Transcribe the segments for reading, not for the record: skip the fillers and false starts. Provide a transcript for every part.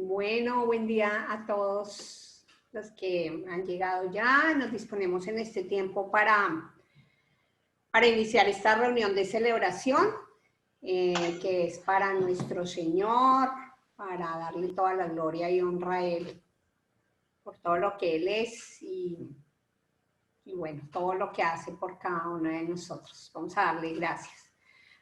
Bueno, buen día a todos los que han llegado ya. Nos disponemos en este tiempo para iniciar esta reunión de celebración, que es para nuestro Señor, para darle toda la gloria y honra a Él por todo lo que Él es y bueno, todo lo que hace por cada uno de nosotros. Vamos a darle gracias.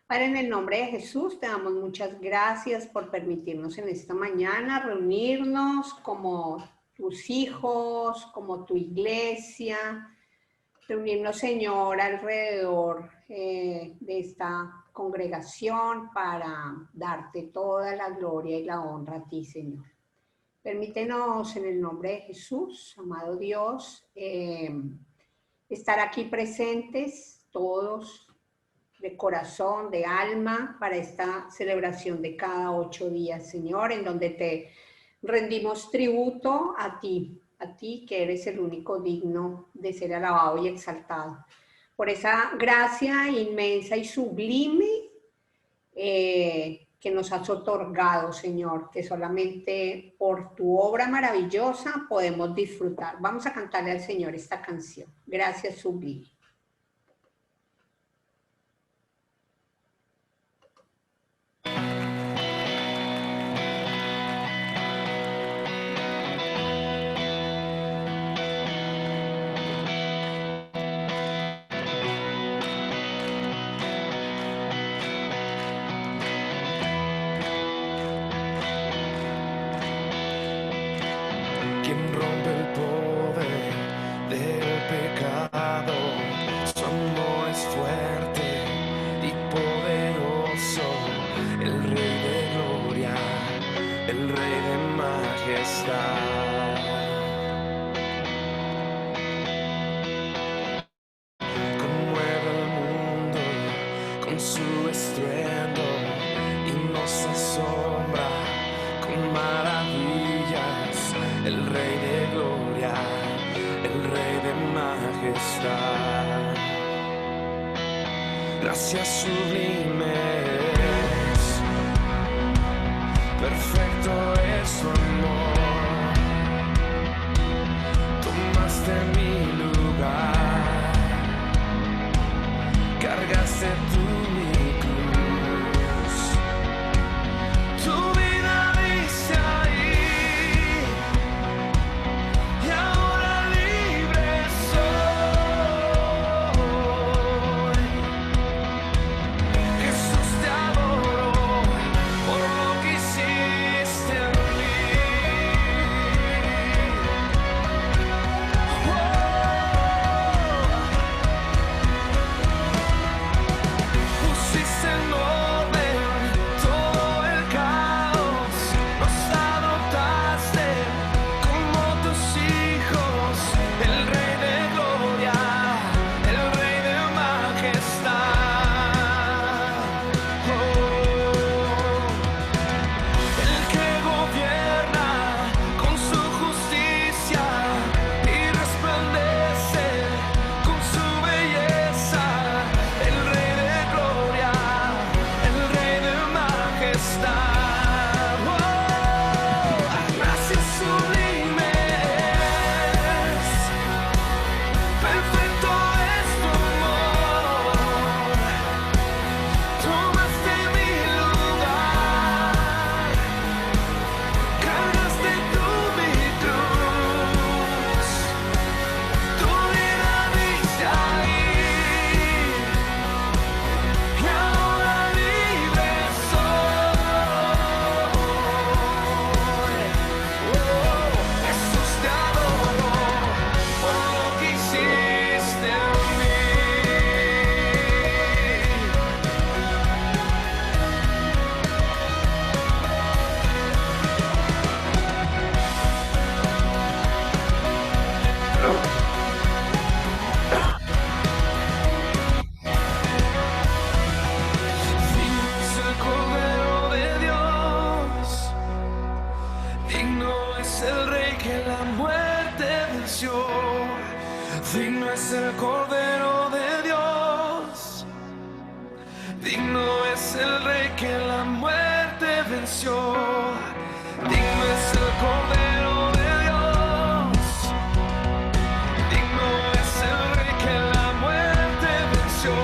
Padre, en el nombre de Jesús, te damos muchas gracias por permitirnos en esta mañana reunirnos como tus hijos, como tu iglesia, reunirnos, Señor, alrededor de esta congregación para darte toda la gloria y la honra a ti, Señor. Permítenos en el nombre de Jesús, amado Dios, estar aquí presentes todos, de corazón, de alma, para esta celebración de cada 8 días, Señor, en donde te rendimos tributo a ti que eres el único digno de ser alabado y exaltado. Por esa gracia inmensa y sublime que nos has otorgado, Señor, que solamente por tu obra maravillosa podemos disfrutar. Vamos a cantarle al Señor esta canción. Gracias sublime. Gracias sublimes, perfecto es tu amor, tomaste mi lugar, cargaste tú mi cruz, tu vida viste ahí, y ahora libre soy. Jesús te adoro por lo que hiciste en mí. Pusiste en orden todo el caos, nos adoptaste como tus hijos, el Rey de gloria, el Rey de majestad. El que gobierna con su justicia y resplandece con su belleza, el Rey de gloria, el Rey de majestad. Gracias sublimes, perfecto es tu amor, tomaste mi lugar, cargaste tú mi cruz, tu vida viste ahí, y ahora libre soy. Jesús te adoro por lo que hiciste en mí. Digno es el Cordero de Dios, digno es el Rey que la muerte venció, digno es el Cordero de Dios, digno es el Rey que la muerte venció, Digno es el Cordero de Dios, digno es el Rey que la muerte venció.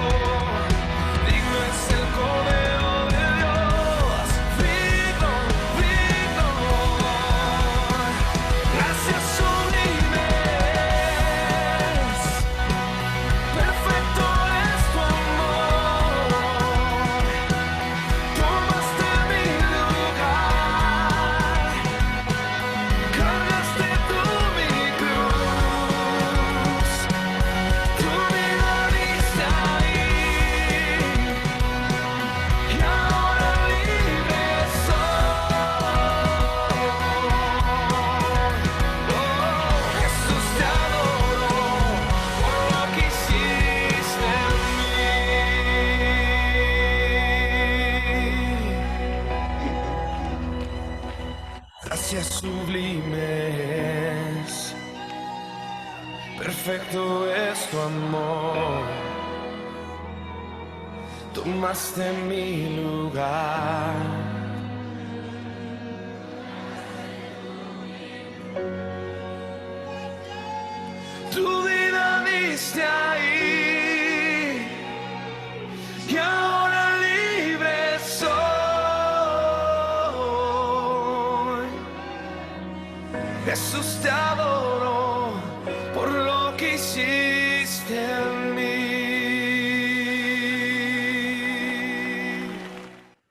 Digno es el Cordero de Dios, digno, digno. Gracias sublimes, perfecto es tu amor. Tomaste mi lugar, cargaste tú mi cruz, tu vida diste ahí, y ahora libre soy. Oh, Jesús, te adoro por lo que hiciste en mí. Gracias sublimes, perfecto es tu amor. Tomaste mi lugar. Tu vida diste ahí, y ahora libre soy. Jesús, te adoro por lo que hiciste en mí.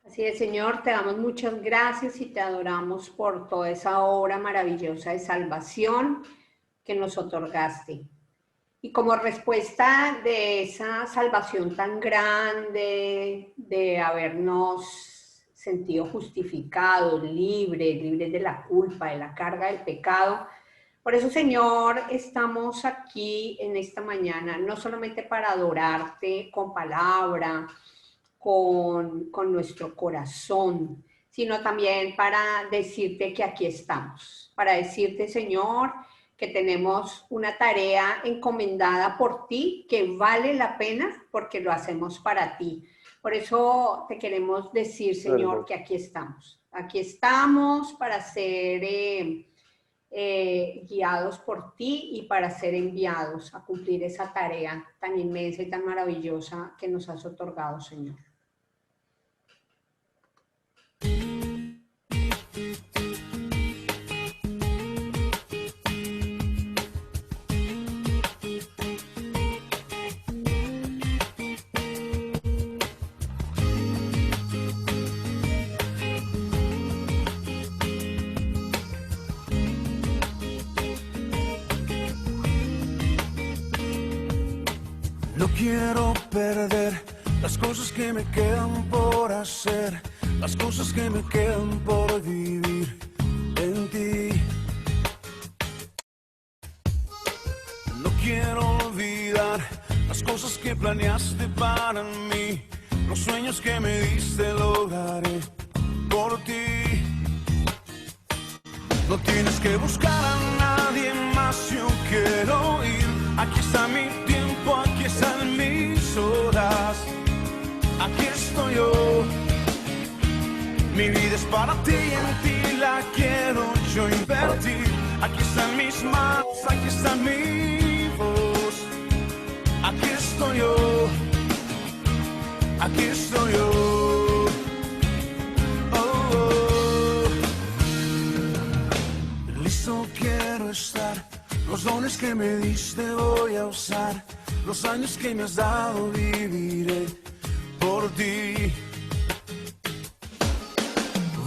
Así es, Señor, te damos muchas gracias y te adoramos por toda esa obra maravillosa de salvación que nos otorgaste. Y como respuesta de esa salvación tan grande, de habernos sentido justificados, libres de la culpa, de la carga del pecado, por eso, Señor, estamos aquí en esta mañana, no solamente para adorarte con palabra, con nuestro corazón, sino también para decirte que aquí estamos, para decirte, Señor, que tenemos una tarea encomendada por ti que vale la pena porque lo hacemos para ti. Por eso te queremos decir, Señor, que aquí estamos. Aquí estamos para ser guiados por ti y para ser enviados a cumplir esa tarea tan inmensa y tan maravillosa que nos has otorgado, Señor. No quiero perder las cosas que me quedan por hacer, las cosas que me quedan por vivir en ti. No quiero olvidar las cosas que planeaste para mí, los sueños que me diste lograré por ti. No tienes que buscar a nadie más, yo quiero ir. Aquí está mi tiempo, aquí están mis horas, aquí estoy yo. Mi vida es para ti y en ti la quiero yo invertir. Aquí están mis manos, aquí está mi voz, aquí estoy yo, aquí estoy yo. Listo quiero estar, los dones que me diste voy a usar, los años que me has dado viviré por ti.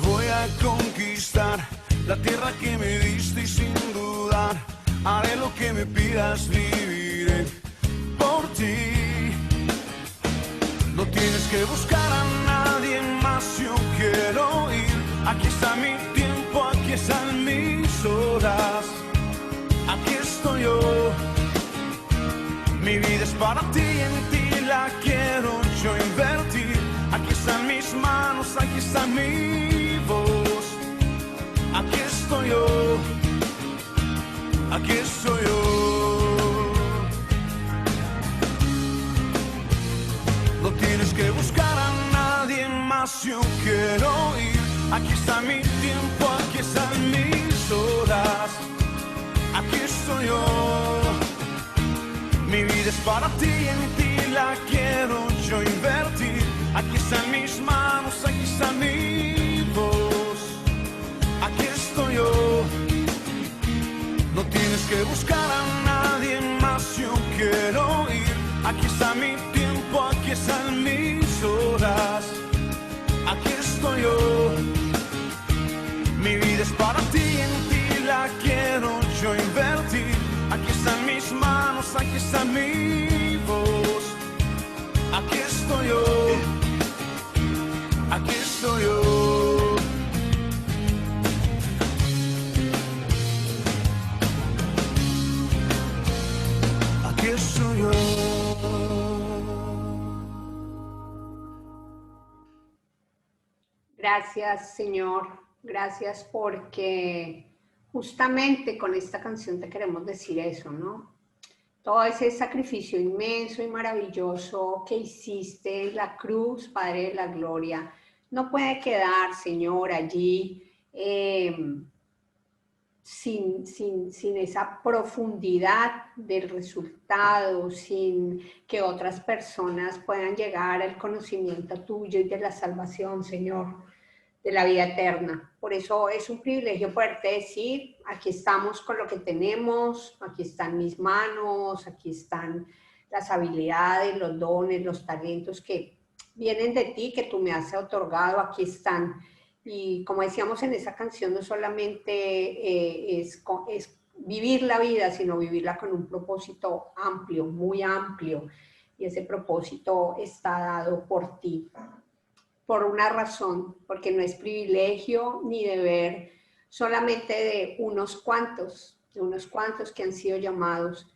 Voy a conquistar la tierra que me diste y sin dudar haré lo que me pidas, viviré por ti. No tienes que buscar a nadie más, yo quiero ir. Aquí está mi tiempo, aquí están mis horas, aquí estoy yo. Mi vida es para ti y en ti la quiero yo invertir. Aquí están mis manos, aquí está mi voz, aquí estoy yo, aquí estoy yo. No tienes que buscar a nadie más, yo quiero ir. Aquí está mi tiempo, aquí están mis horas. Aquí estoy yo. Mi vida es para ti, en ti la quiero yo invertir. Aquí están mis manos, aquí está mi voz. Aquí estoy yo. No tienes que buscar a nadie más, yo quiero ir. Aquí está mi tiempo, aquí están mis horas. Aquí estoy yo. Mi vida es para ti, en ti la quiero yo invertir. Aquí están mis manos, aquí está mi voz. Aquí estoy yo. Aquí estoy yo. Aquí estoy yo. Gracias, Señor. Gracias porque justamente con esta canción te queremos decir eso, ¿no? Todo ese sacrificio inmenso y maravilloso que hiciste en la cruz, Padre de la Gloria, no puede quedar, Señor, allí sin esa profundidad del resultado, sin que otras personas puedan llegar al conocimiento tuyo y de la salvación, Señor, de la vida eterna. Por eso es un privilegio poderte decir, aquí estamos con lo que tenemos, aquí están mis manos, aquí están las habilidades, los dones, los talentos que vienen de ti, que tú me has otorgado, aquí están. Y como decíamos en esa canción, no solamente es vivir la vida, sino vivirla con un propósito amplio, muy amplio. Y ese propósito está dado por ti, por una razón, porque no es privilegio ni deber solamente de unos cuantos que han sido llamados,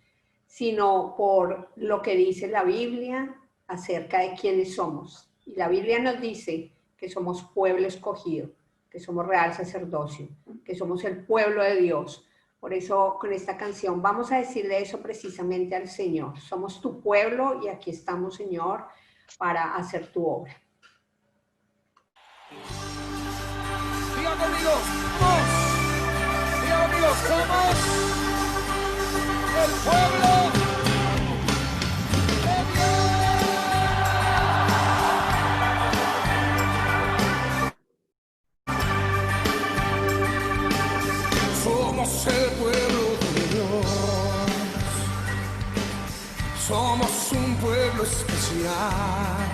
sino por lo que dice la Biblia acerca de quiénes somos. Y la Biblia nos dice que somos pueblo escogido, que somos real sacerdocio, que somos el pueblo de Dios. Por eso con esta canción vamos a decirle eso precisamente al Señor. Somos tu pueblo y aquí estamos, Señor, para hacer tu obra. Diga conmigo, somos el pueblo de Dios. Somos el pueblo de Dios. Somos un pueblo especial,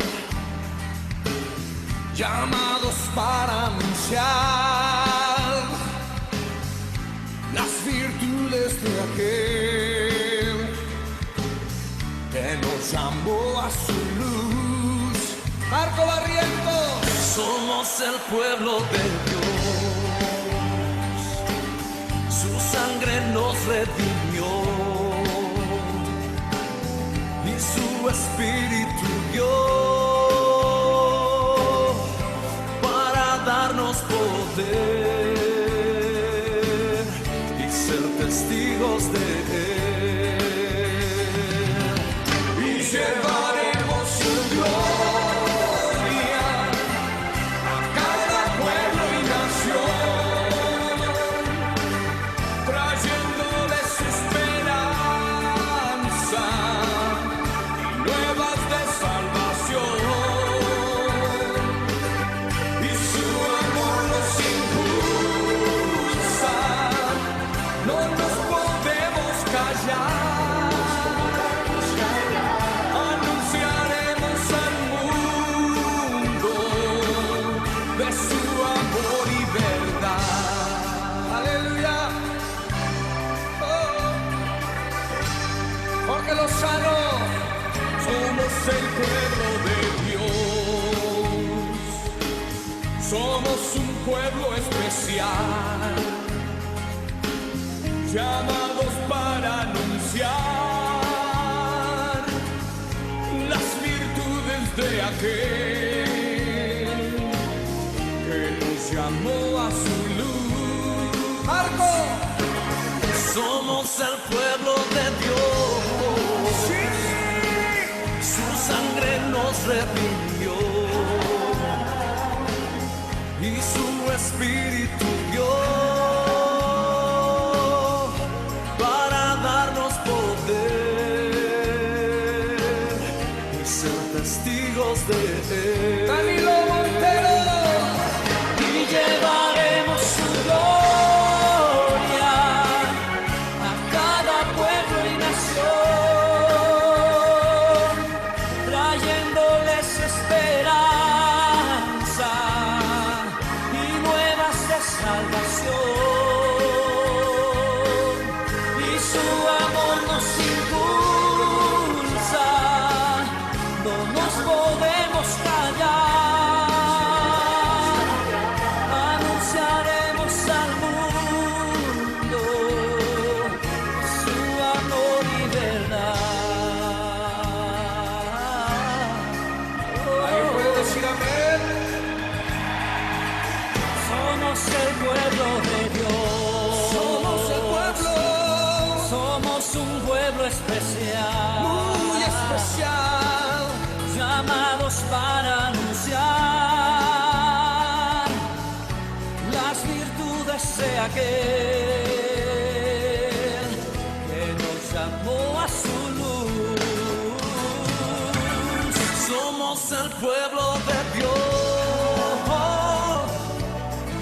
llamados para anunciar las virtudes de aquel que nos llamó a su luz. Marco Barrientos. Somos el pueblo de Dios, su sangre nos redimió y su espíritu dio darnos poder y ser testigos de Él. Y llevaremos su gloria a cada pueblo y nación, trayéndoles esperanza y nuevas de salvación. Los sanos somos el pueblo de Dios, somos un pueblo especial, llamados para anunciar las virtudes de aquel que nos llamó a su luz. ¡Marco! Somos el pueblo de Dios, ¡sí! Su sangre nos redimió y su Espíritu dio para darnos poder y ser testigos de Él. Danilo Montero. Y llevaremos su gloria a cada pueblo y nación, trayéndoles esperanza y nuevas de salvación. Y su amor nos impulsa, no nos podemos callar. Anunciaremos al mundo su amor y verdad. ¿Alguien puede decir amén? Somos el pueblo de Dios. Somos el pueblo Somos un pueblo especial. muy especial. Llamados para anunciar las virtudes de aquel que nos llamó a su luz. Somos el pueblo de Dios,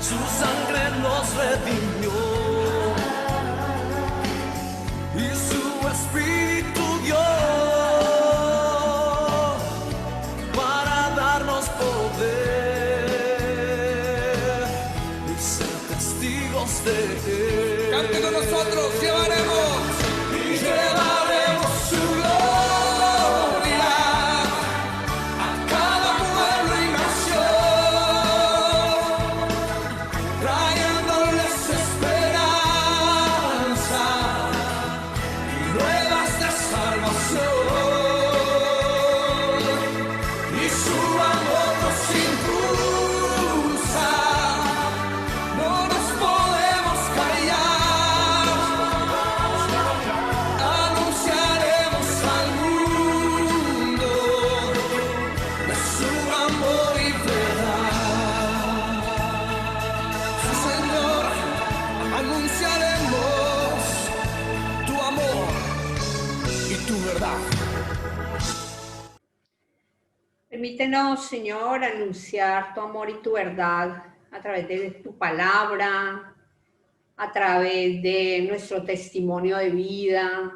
su sangre nos redimió y su espíritu dio para darnos poder y ser testigos de Él. Cante con nosotros, llevaremos. Y llevaremos su gloria a cada pueblo y nación, trayéndoles esperanza y nuevas de salvación. Y su amor nos impulsa, no nos podemos callar. Anunciaremos al mundo de su amor y verdad. Sí, Señor, anunciaremos tu amor y tu verdad. Permítenos, Señor, anunciar tu amor y tu verdad a través de tu palabra, a través de nuestro testimonio de vida,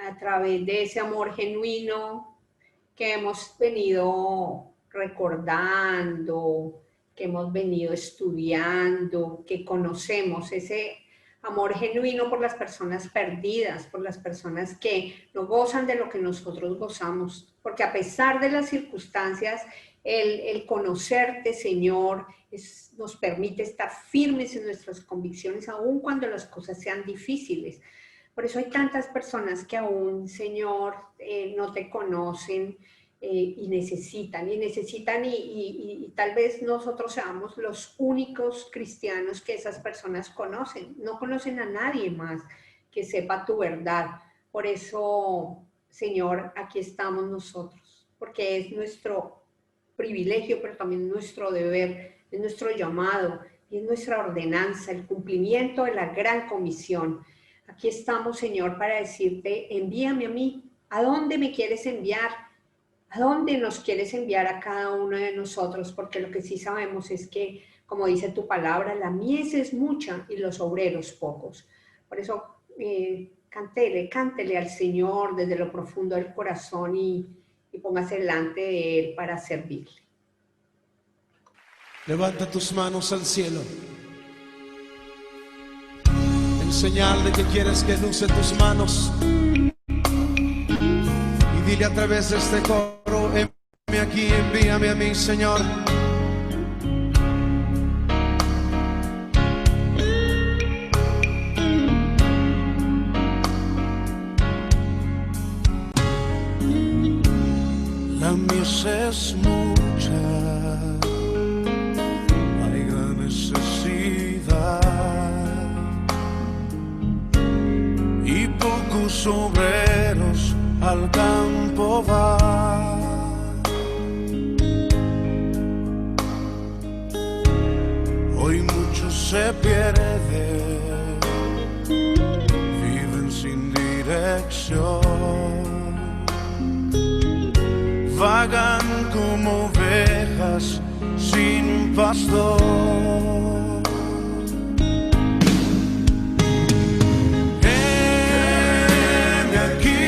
a través de ese amor genuino que hemos venido recordando, que hemos venido estudiando, que conocemos, ese amor genuino por las personas perdidas, por las personas que no gozan de lo que nosotros gozamos. Porque a pesar de las circunstancias, el conocerte, Señor, nos permite estar firmes en nuestras convicciones, aun cuando las cosas sean difíciles. Por eso hay tantas personas que aún, Señor, no te conocen y necesitan, y tal vez nosotros seamos los únicos cristianos que esas personas conocen. No conocen a nadie más que sepa tu verdad. Por eso, Señor, aquí estamos nosotros, porque es nuestro privilegio, pero también nuestro deber, es nuestro llamado y es nuestra ordenanza, el cumplimiento de la gran comisión. Aquí estamos, Señor, para decirte, envíame a mí. ¿A dónde me quieres enviar? ¿A dónde nos quieres enviar a cada uno de nosotros? Porque lo que sí sabemos es que, como dice tu palabra, la mies es mucha y los obreros pocos. Por eso, cántele al Señor desde lo profundo del corazón y póngase delante de Él para servirle. Levanta tus manos al cielo, en señal de que quieres que luce tus manos, y dile a través de este coro, envíame aquí, envíame a mí, Señor. La mies es mucha, hay gran necesidad y pocos obreros al campo van. Hoy se pierden, viven sin dirección, vagan como ovejas sin pastor. Heme aquí,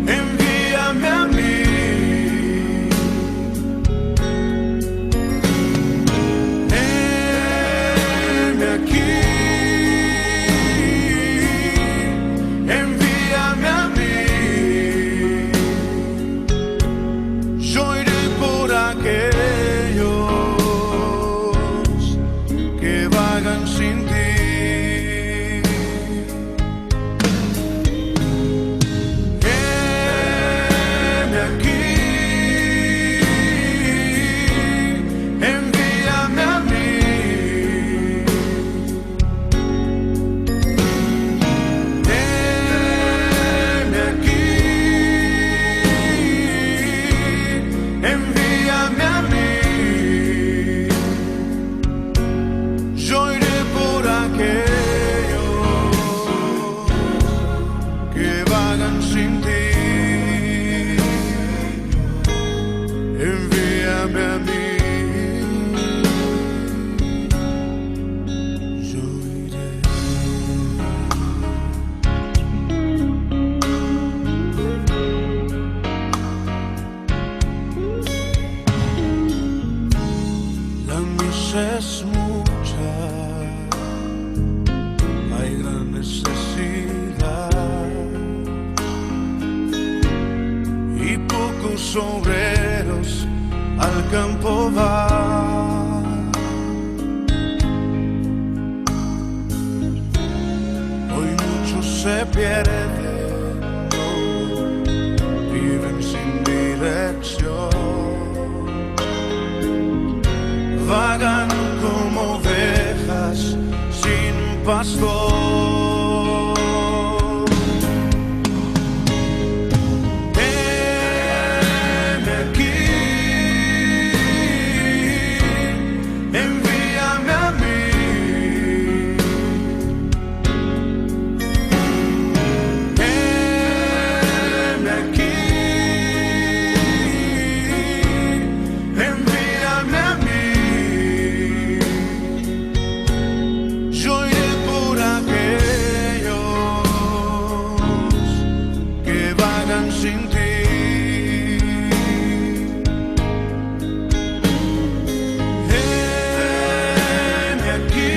envíame a mí. Heme aquí, envíame a mí. Yo iré por aquellos que vagan sin ti. Heme aquí, envíame a mí. Heme aquí, envíame a mí. Yo iré por aquellos que vagan sin ti. Envíame a mí. Yo iré. La misa es mucha, hay gran necesidad y pocos obreros al campo van. Hoy muchos se pierden, viven sin dirección, vagan como ovejas sin pastor. Heme aquí, envíame a mí. Heme aquí, envíame a mí. Yo iré por aquellos que vagan sin ti. Heme aquí,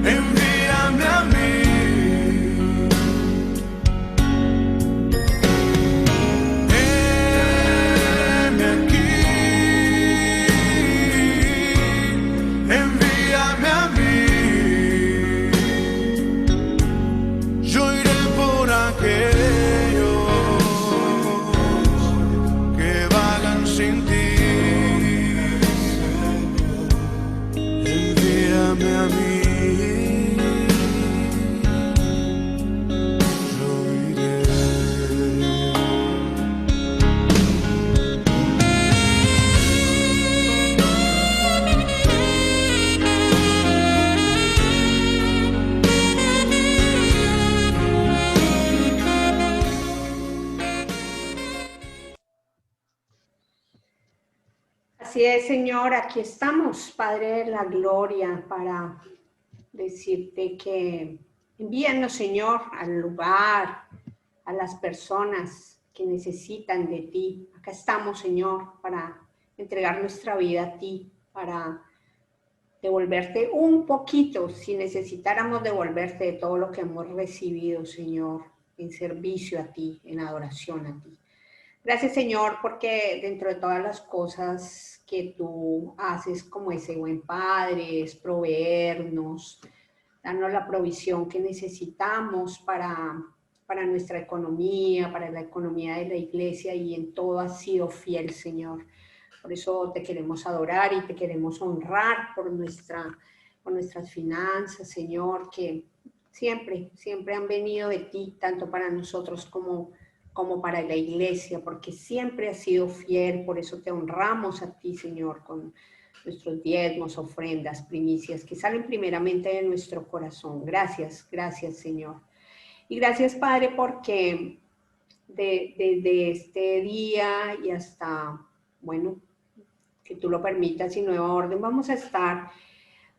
envíame a mí. Heme aquí, envíame a mí. Yo iré por aquellos que vagan sin ti. Envíame a mí. Yo iré. Así es, Señor, aquí estamos, Padre de la Gloria, para decirte que envíanos, Señor, al lugar, a las personas que necesitan de ti. Acá estamos, Señor, para entregar nuestra vida a ti, para devolverte un poquito, si necesitáramos devolverte de todo lo que hemos recibido, Señor, en servicio a ti, en adoración a ti. Gracias, Señor, porque dentro de todas las cosas que tú haces como ese buen Padre, es proveernos, darnos la provisión que necesitamos para nuestra economía, para la economía de la iglesia, y en todo has sido fiel, Señor. Por eso te queremos adorar y te queremos honrar por nuestras finanzas, Señor, que siempre han venido de ti, tanto para nosotros como como para la iglesia, porque siempre has sido fiel, por eso te honramos a ti, Señor, con nuestros diezmos, ofrendas, primicias, que salen primeramente de nuestro corazón. Gracias, gracias, Señor. Y gracias, Padre, porque desde este día y hasta, bueno, que tú lo permitas y Nueva Orden, vamos a estar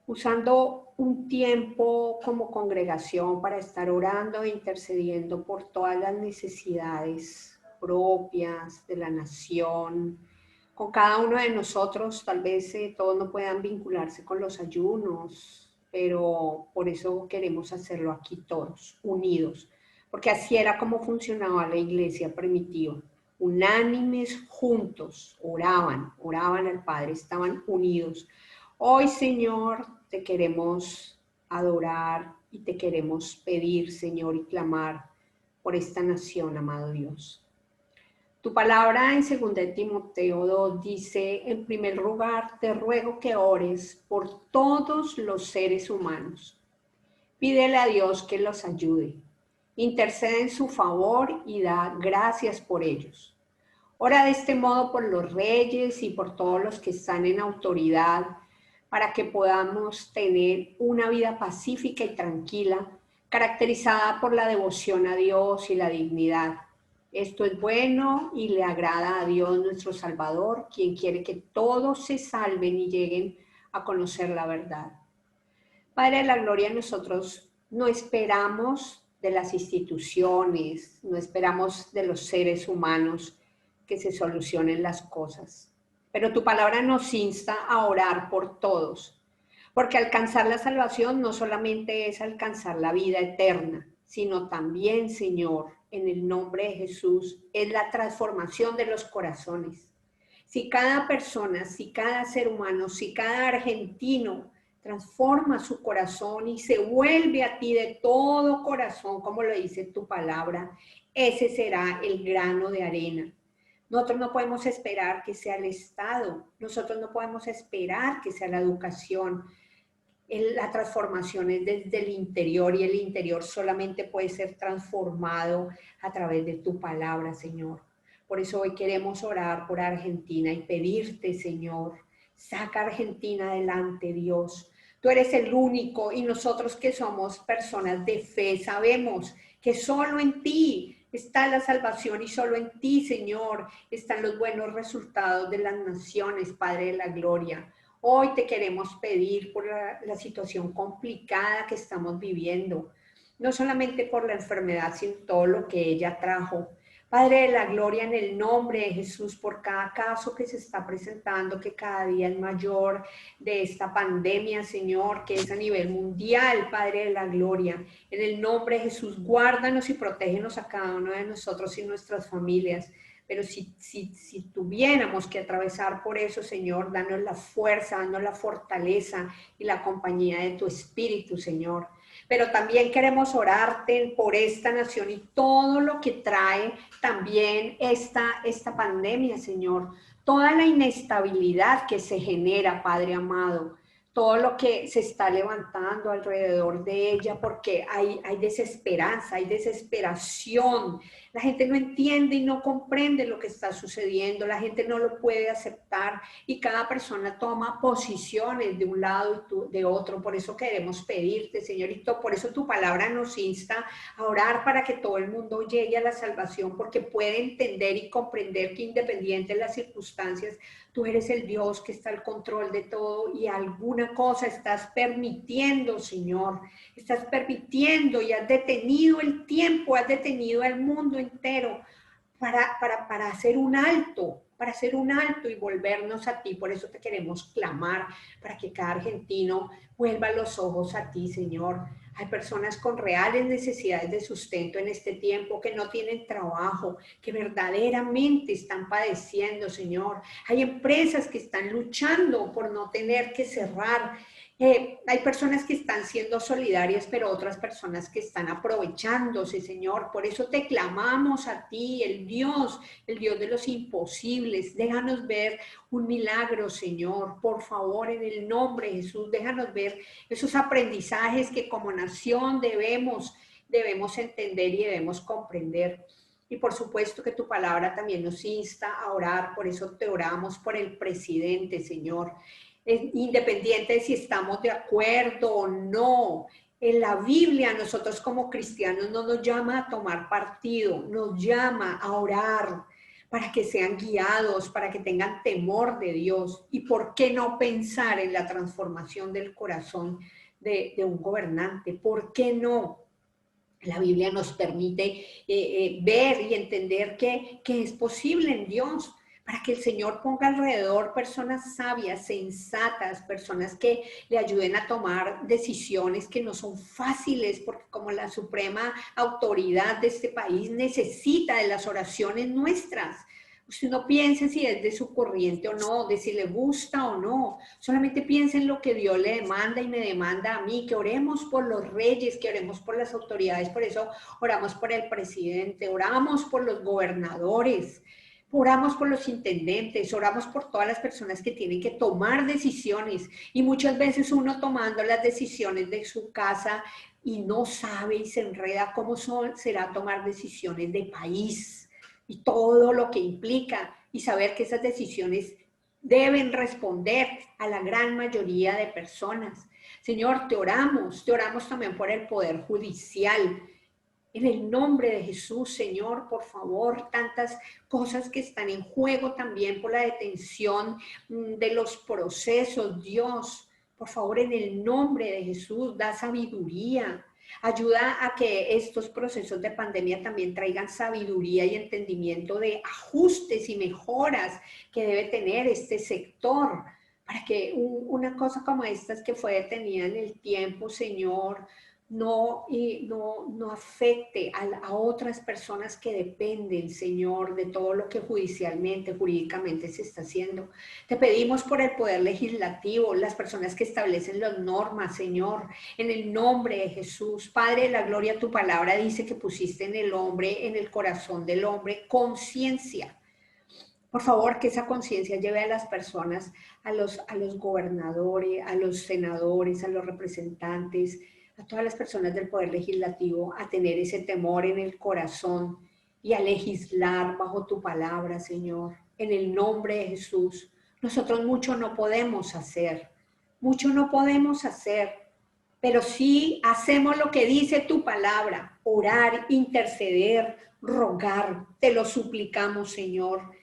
usando un tiempo como congregación para estar orando e intercediendo por todas las necesidades propias de la nación, con cada uno de nosotros. Tal vez todos no puedan vincularse con los ayunos, pero por eso queremos hacerlo aquí todos, unidos, porque así era como funcionaba la iglesia primitiva. Unánimes, juntos, oraban al Padre, estaban unidos. Hoy, Señor, te queremos adorar y te queremos pedir, Señor, y clamar por esta nación, amado Dios. Tu palabra en 2 Timoteo 2 dice: en primer lugar, te ruego que ores por todos los seres humanos. Pídele a Dios que los ayude. Intercede en su favor y da gracias por ellos. Ora de este modo por los reyes y por todos los que están en autoridad, para que podamos tener una vida pacífica y tranquila, caracterizada por la devoción a Dios y la dignidad. Esto es bueno y le agrada a Dios nuestro Salvador, quien quiere que todos se salven y lleguen a conocer la verdad. Padre de la gloria, nosotros no esperamos de las instituciones, no esperamos de los seres humanos que se solucionen las cosas. Pero tu palabra nos insta a orar por todos, porque alcanzar la salvación no solamente es alcanzar la vida eterna, sino también, Señor, en el nombre de Jesús, es la transformación de los corazones. Si cada persona, si cada ser humano, si cada argentino transforma su corazón y se vuelve a ti de todo corazón, como lo dice tu palabra, ese será el grano de arena. Nosotros no podemos esperar que sea el Estado, nosotros no podemos esperar que sea la educación. La transformación es desde el interior y el interior solamente puede ser transformado a través de tu palabra, Señor. Por eso hoy queremos orar por Argentina y pedirte, Señor, saca a Argentina adelante, Dios. Tú eres el único y nosotros que somos personas de fe sabemos que solo en ti está la salvación y solo en ti, Señor, están los buenos resultados de las naciones, Padre de la gloria. Hoy te queremos pedir por la situación complicada que estamos viviendo, no solamente por la enfermedad, sino todo lo que ella trajo. Padre de la gloria, en el nombre de Jesús, por cada caso que se está presentando, que cada día es mayor de esta pandemia, Señor, que es a nivel mundial, Padre de la gloria. En el nombre de Jesús, guárdanos y protégenos a cada uno de nosotros y nuestras familias. Pero si tuviéramos que atravesar por eso, Señor, danos la fuerza, danos la fortaleza y la compañía de tu Espíritu, Señor. Pero también queremos orarte por esta nación y todo lo que trae también esta pandemia, Señor. Toda la inestabilidad que se genera, Padre amado. Todo lo que se está levantando alrededor de ella, porque hay desesperanza, hay desesperación. La gente no entiende y no comprende lo que está sucediendo, la gente no lo puede aceptar y cada persona toma posiciones de un lado y de otro. Por eso queremos pedirte, Señorito, por eso tu palabra nos insta a orar para que todo el mundo llegue a la salvación, porque puede entender y comprender que independiente de las circunstancias, tú eres el Dios que está al control de todo y alguna cosa estás permitiendo, Señor. Estás permitiendo y has detenido el tiempo, has detenido al mundo entero para hacer un alto, y volvernos a ti. Por eso te queremos clamar para que cada argentino vuelva los ojos a ti, Señor. Hay personas con reales necesidades de sustento en este tiempo, que no tienen trabajo, que verdaderamente están padeciendo, Señor. Hay empresas que están luchando por no tener que cerrar. Hay personas que están siendo solidarias, pero otras personas que están aprovechándose, Señor. Por eso te clamamos a ti, el Dios de los imposibles. Déjanos ver un milagro, Señor. Por favor, en el nombre de Jesús, déjanos ver esos aprendizajes que como nación debemos entender y debemos comprender. Y Y por supuesto que tu palabra también nos insta a orar, por eso te oramos por el presidente, Señor. Independiente de si estamos de acuerdo o no, en la Biblia nosotros como cristianos no nos llama a tomar partido, nos llama a orar para que sean guiados, para que tengan temor de Dios. ¿Y por qué no pensar en la transformación del corazón de un gobernante? ¿Por qué no? La Biblia nos permite ver y entender que es posible en Dios, para que el Señor ponga alrededor personas sabias, sensatas, personas que le ayuden a tomar decisiones que no son fáciles, porque como la suprema autoridad de este país necesita de las oraciones nuestras. Usted no piense si es de su corriente o no, de si le gusta o no. Solamente piense en lo que Dios le demanda y me demanda a mí, que oremos por los reyes, que oremos por las autoridades. Por eso oramos por el presidente, oramos por los gobernadores, oramos por los intendentes, oramos por todas las personas que tienen que tomar decisiones. Y muchas veces uno tomando las decisiones de su casa y no sabe y se enreda cómo será tomar decisiones de país y todo lo que implica, y saber que esas decisiones deben responder a la gran mayoría de personas. Señor, te oramos también por el Poder Judicial. En el nombre de Jesús, Señor, por favor, tantas cosas que están en juego también por la detención de los procesos. Dios, por favor, en el nombre de Jesús, da sabiduría. Ayuda a que estos procesos de pandemia también traigan sabiduría y entendimiento de ajustes y mejoras que debe tener este sector, para que una cosa como estas que fue detenida en el tiempo, Señor, no afecte a otras personas que dependen, Señor, de todo lo que judicialmente, jurídicamente se está haciendo. Te pedimos por el Poder Legislativo, las personas que establecen las normas, Señor, en el nombre de Jesús. Padre de la gloria, tu palabra dice que pusiste en el hombre, en el corazón del hombre, conciencia. Por favor, que esa conciencia lleve a las personas, a los gobernadores, a los senadores, a los representantes, a todas las personas del Poder Legislativo, a tener ese temor en el corazón y a legislar bajo tu palabra, Señor, en el nombre de Jesús. Nosotros mucho no podemos hacer, pero sí hacemos lo que dice tu palabra: orar, interceder, rogar. Te lo suplicamos, Señor.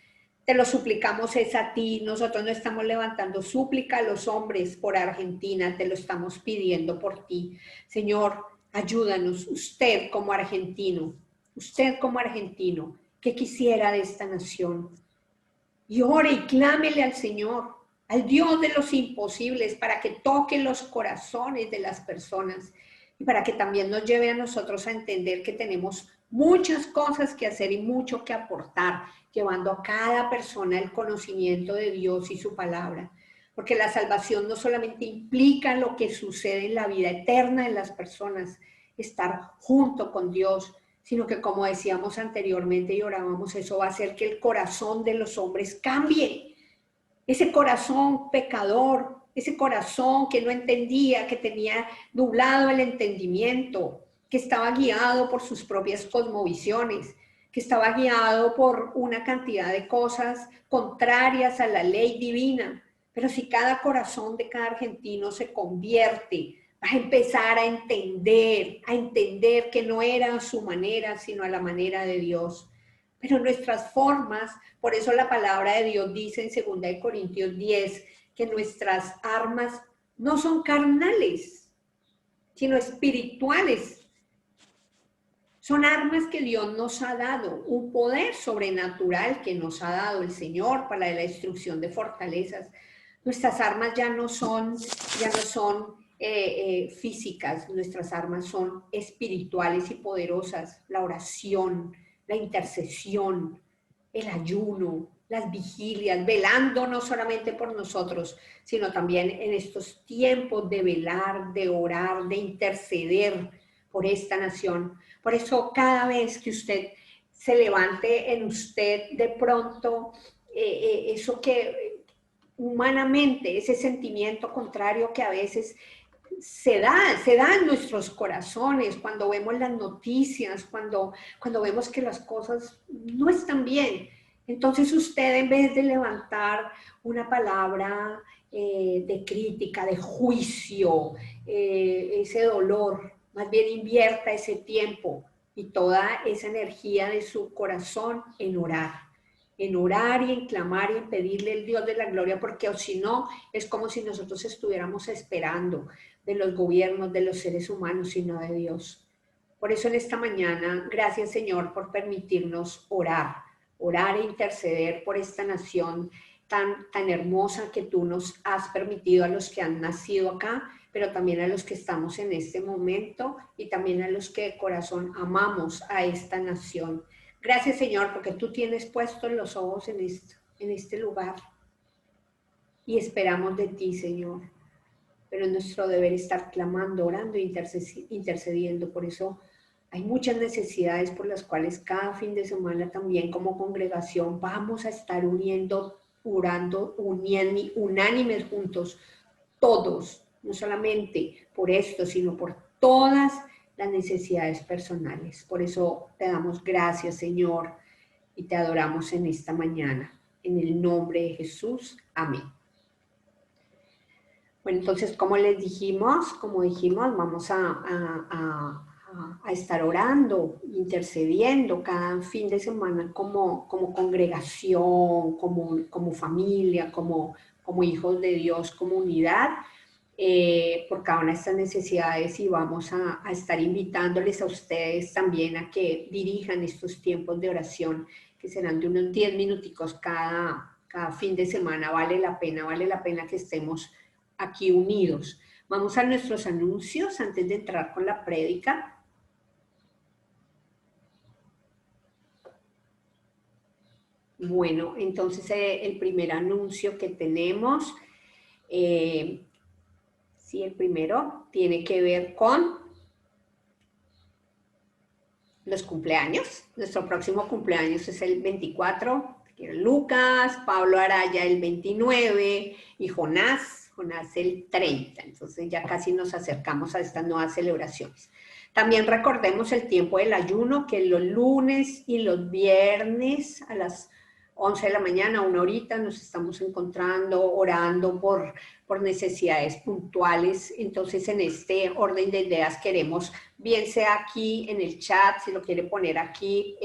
Te lo suplicamos es a ti. Nosotros no estamos levantando súplica a los hombres por Argentina, te lo estamos pidiendo por ti. Señor, ayúdanos, usted como argentino, ¿qué quisiera de esta nación? Y ore y clámele al Señor, al Dios de los imposibles, para que toque los corazones de las personas y para que también nos lleve a nosotros a entender que tenemos muchas cosas que hacer y mucho que aportar, llevando a cada persona el conocimiento de Dios y su palabra. Porque la salvación no solamente implica lo que sucede en la vida eterna de las personas, estar junto con Dios, sino que, como decíamos anteriormente y orábamos, eso va a hacer que el corazón de los hombres cambie. Ese corazón pecador, ese corazón que no entendía, que tenía nublado el entendimiento, que estaba guiado por sus propias cosmovisiones, que estaba guiado por una cantidad de cosas contrarias a la ley divina. Pero si cada corazón de cada argentino se convierte, va a empezar a entender que no era a su manera, sino a la manera de Dios. Pero nuestras formas, por eso la palabra de Dios dice en 2 Corintios 10, que nuestras armas no son carnales, sino espirituales. Son armas que Dios nos ha dado, un poder sobrenatural que nos ha dado el Señor para la destrucción de fortalezas. Nuestras armas ya no son físicas, nuestras armas son espirituales y poderosas. La oración, la intercesión, el ayuno, las vigilias, velando no solamente por nosotros, sino también en estos tiempos de velar, de orar, de interceder por esta nación. Por eso cada vez que usted se levante en usted de pronto, eso que humanamente, ese sentimiento contrario que a veces se da en nuestros corazones cuando vemos las noticias, cuando vemos que las cosas no están bien. Entonces usted, en vez de levantar una palabra de crítica, de juicio, ese dolor, más bien invierta ese tiempo y toda esa energía de su corazón en orar y en clamar y en pedirle al Dios de la gloria, porque o si no, es como si nosotros estuviéramos esperando de los gobiernos, de los seres humanos, sino de Dios. Por eso en esta mañana, gracias Señor por permitirnos orar e interceder por esta nación tan hermosa que tú nos has permitido a los que han nacido acá, pero también a los que estamos en este momento y también a los que de corazón amamos a esta nación. Gracias Señor porque tú tienes puestos los ojos en este lugar y esperamos de ti Señor. Pero es nuestro deber estar clamando, orando e intercediendo. Por eso hay muchas necesidades por las cuales cada fin de semana también como congregación vamos a estar orando unánimes juntos, todos, no solamente por esto, sino por todas las necesidades personales. Por eso te damos gracias, Señor, y te adoramos en esta mañana. En el nombre de Jesús. Amén. Bueno, entonces, como dijimos, vamos a estar orando, intercediendo cada fin de semana como congregación, como familia, como hijos de Dios, comunidad, por cada una de estas necesidades, y vamos a estar invitándoles a ustedes también a que dirijan estos tiempos de oración, que serán de unos 10 minuticos cada fin de semana. Vale la pena que estemos aquí unidos. Vamos a nuestros anuncios antes de entrar con la prédica. Bueno, entonces el primer anuncio que tenemos, el primero tiene que ver con los cumpleaños. Nuestro próximo cumpleaños es el 24, Lucas, Pablo Araya el 29 y Jonás el 30. Entonces ya casi nos acercamos a estas nuevas celebraciones. También recordemos el tiempo del ayuno, que los lunes y los viernes a las 11 de la mañana, una horita, nos estamos encontrando, orando por necesidades puntuales. Entonces, en este orden de ideas queremos, bien sea aquí en el chat, si lo quiere poner aquí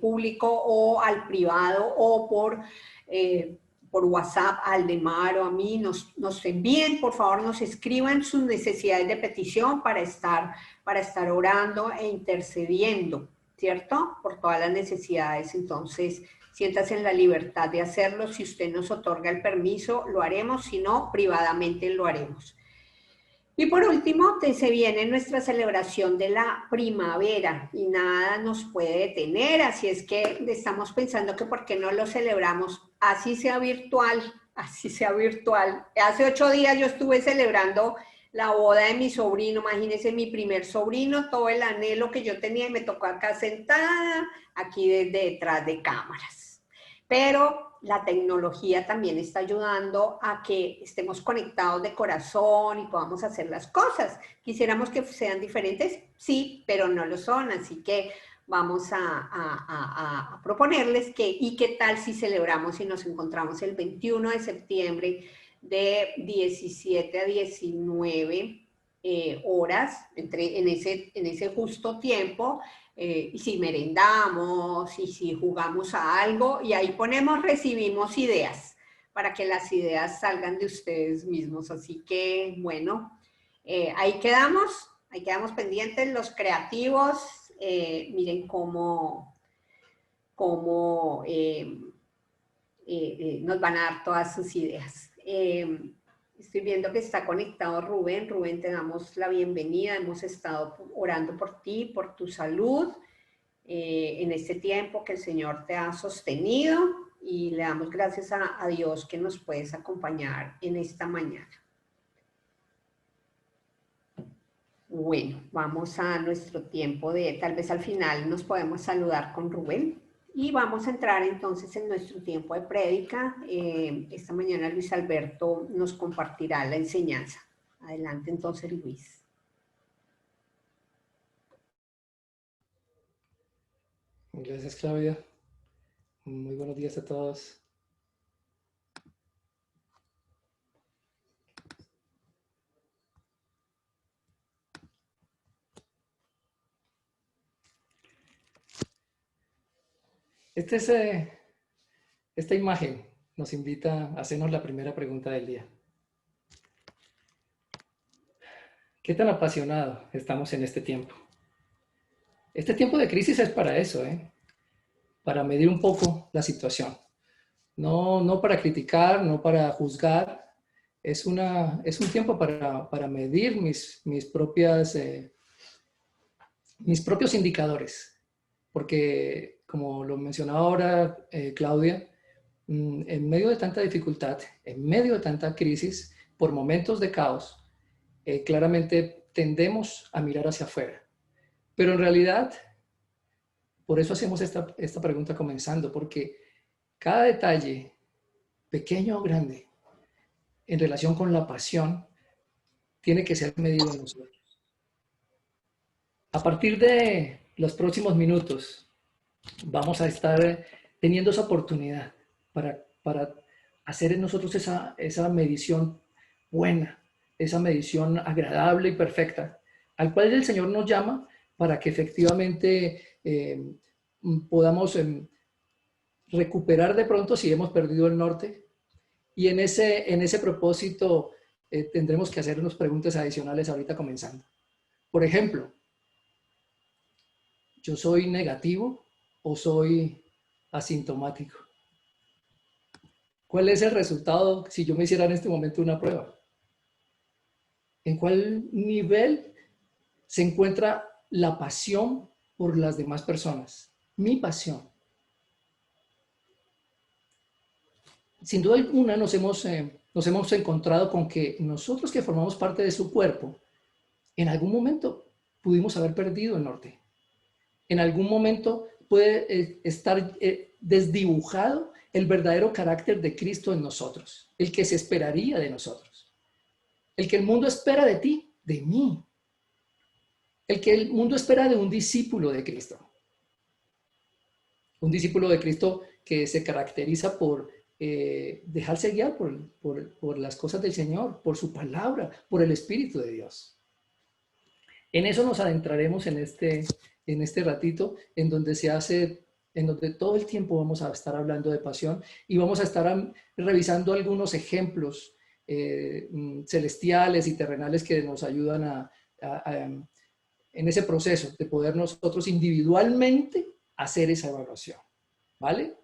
público, o al privado, o por WhatsApp, a Aldemar o a mí, nos envíen, por favor, nos escriban sus necesidades de petición para estar orando e intercediendo, ¿cierto? Por todas las necesidades. Entonces, siéntase en la libertad de hacerlo. Si usted nos otorga el permiso, lo haremos. Si no, privadamente lo haremos. Y por último, se viene nuestra celebración de la primavera y nada nos puede detener. Así es que estamos pensando que por qué no lo celebramos, así sea virtual, Hace 8 días yo estuve celebrando la boda de mi sobrino, imagínense, mi primer sobrino, todo el anhelo que yo tenía, y me tocó acá sentada, aquí detrás de cámaras. Pero la tecnología también está ayudando a que estemos conectados de corazón y podamos hacer las cosas. Quisiéramos que sean diferentes, sí, pero no lo son, así que vamos a proponerles ¿y qué tal si celebramos y nos encontramos el 21 de septiembre de 17 a 19 horas, en ese justo tiempo, y si merendamos, y si jugamos a algo, y ahí recibimos ideas, para que las ideas salgan de ustedes mismos. Así que, bueno, ahí quedamos pendientes, los creativos, miren cómo nos van a dar todas sus ideas. Estoy viendo que está conectado Rubén. Rubén, te damos la bienvenida. Hemos estado orando por ti, por tu salud, en este tiempo que el Señor te ha sostenido, y le damos gracias a Dios que nos puedes acompañar en esta mañana. Bueno, vamos a nuestro tiempo tal vez al final nos podemos saludar con Rubén. Y vamos a entrar entonces en nuestro tiempo de prédica. Esta mañana Luis Alberto nos compartirá la enseñanza. Adelante entonces, Luis. Gracias, Claudia. Muy buenos días a todos. Esta imagen nos invita a hacernos la primera pregunta del día. ¿Qué tan apasionado estamos en este tiempo? Este tiempo de crisis es para eso, para medir un poco la situación. No para criticar, no para juzgar. Es un tiempo para medir mis propios indicadores. Porque, como lo mencionaba ahora Claudia, en medio de tanta dificultad, en medio de tanta crisis, por momentos de caos, claramente tendemos a mirar hacia afuera. Pero en realidad, por eso hacemos esta pregunta comenzando, porque cada detalle, pequeño o grande, en relación con la pasión, tiene que ser medido en nosotros. A partir de los próximos minutos, vamos a estar teniendo esa oportunidad para hacer en nosotros esa medición buena, esa medición agradable y perfecta, al cual el Señor nos llama para que efectivamente podamos recuperar de pronto si hemos perdido el norte. Y en ese propósito tendremos que hacer unas preguntas adicionales ahorita comenzando. Por ejemplo, ¿yo soy negativo o soy asintomático? ¿Cuál es el resultado si yo me hiciera en este momento una prueba? ¿En cuál nivel se encuentra la pasión por las demás personas? Mi pasión. Sin duda alguna nos hemos encontrado con que nosotros que formamos parte de su cuerpo, en algún momento pudimos haber perdido el norte. En algún momento puede estar desdibujado el verdadero carácter de Cristo en nosotros, el que se esperaría de nosotros, el que el mundo espera de ti, de mí, el que el mundo espera de un discípulo de Cristo. Un discípulo de Cristo que se caracteriza por dejarse guiar por las cosas del Señor, por su palabra, por el Espíritu de Dios. En eso nos adentraremos en este ratito, en donde todo el tiempo vamos a estar hablando de pasión y vamos a estar revisando algunos ejemplos celestiales y terrenales que nos ayudan en ese proceso de poder nosotros individualmente hacer esa evaluación. ¿Vale?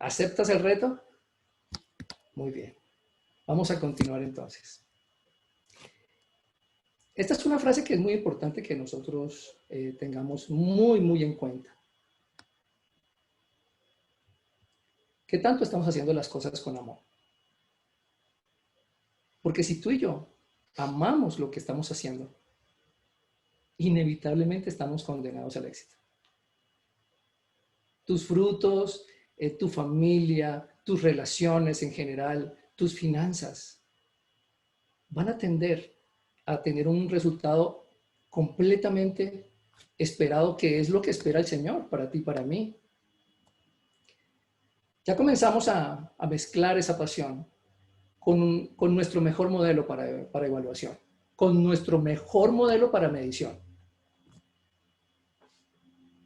¿Aceptas el reto? Muy bien. Vamos a continuar entonces. Esta es una frase que es muy importante que nosotros tengamos muy, muy en cuenta. ¿Qué tanto estamos haciendo las cosas con amor? Porque si tú y yo amamos lo que estamos haciendo, inevitablemente estamos condenados al éxito. Tus frutos, tu familia, tus relaciones en general, tus finanzas, van a tender a tener un resultado completamente esperado, que es lo que espera el Señor para ti y para mí. Ya comenzamos a mezclar esa pasión con nuestro mejor modelo para evaluación, con nuestro mejor modelo para medición.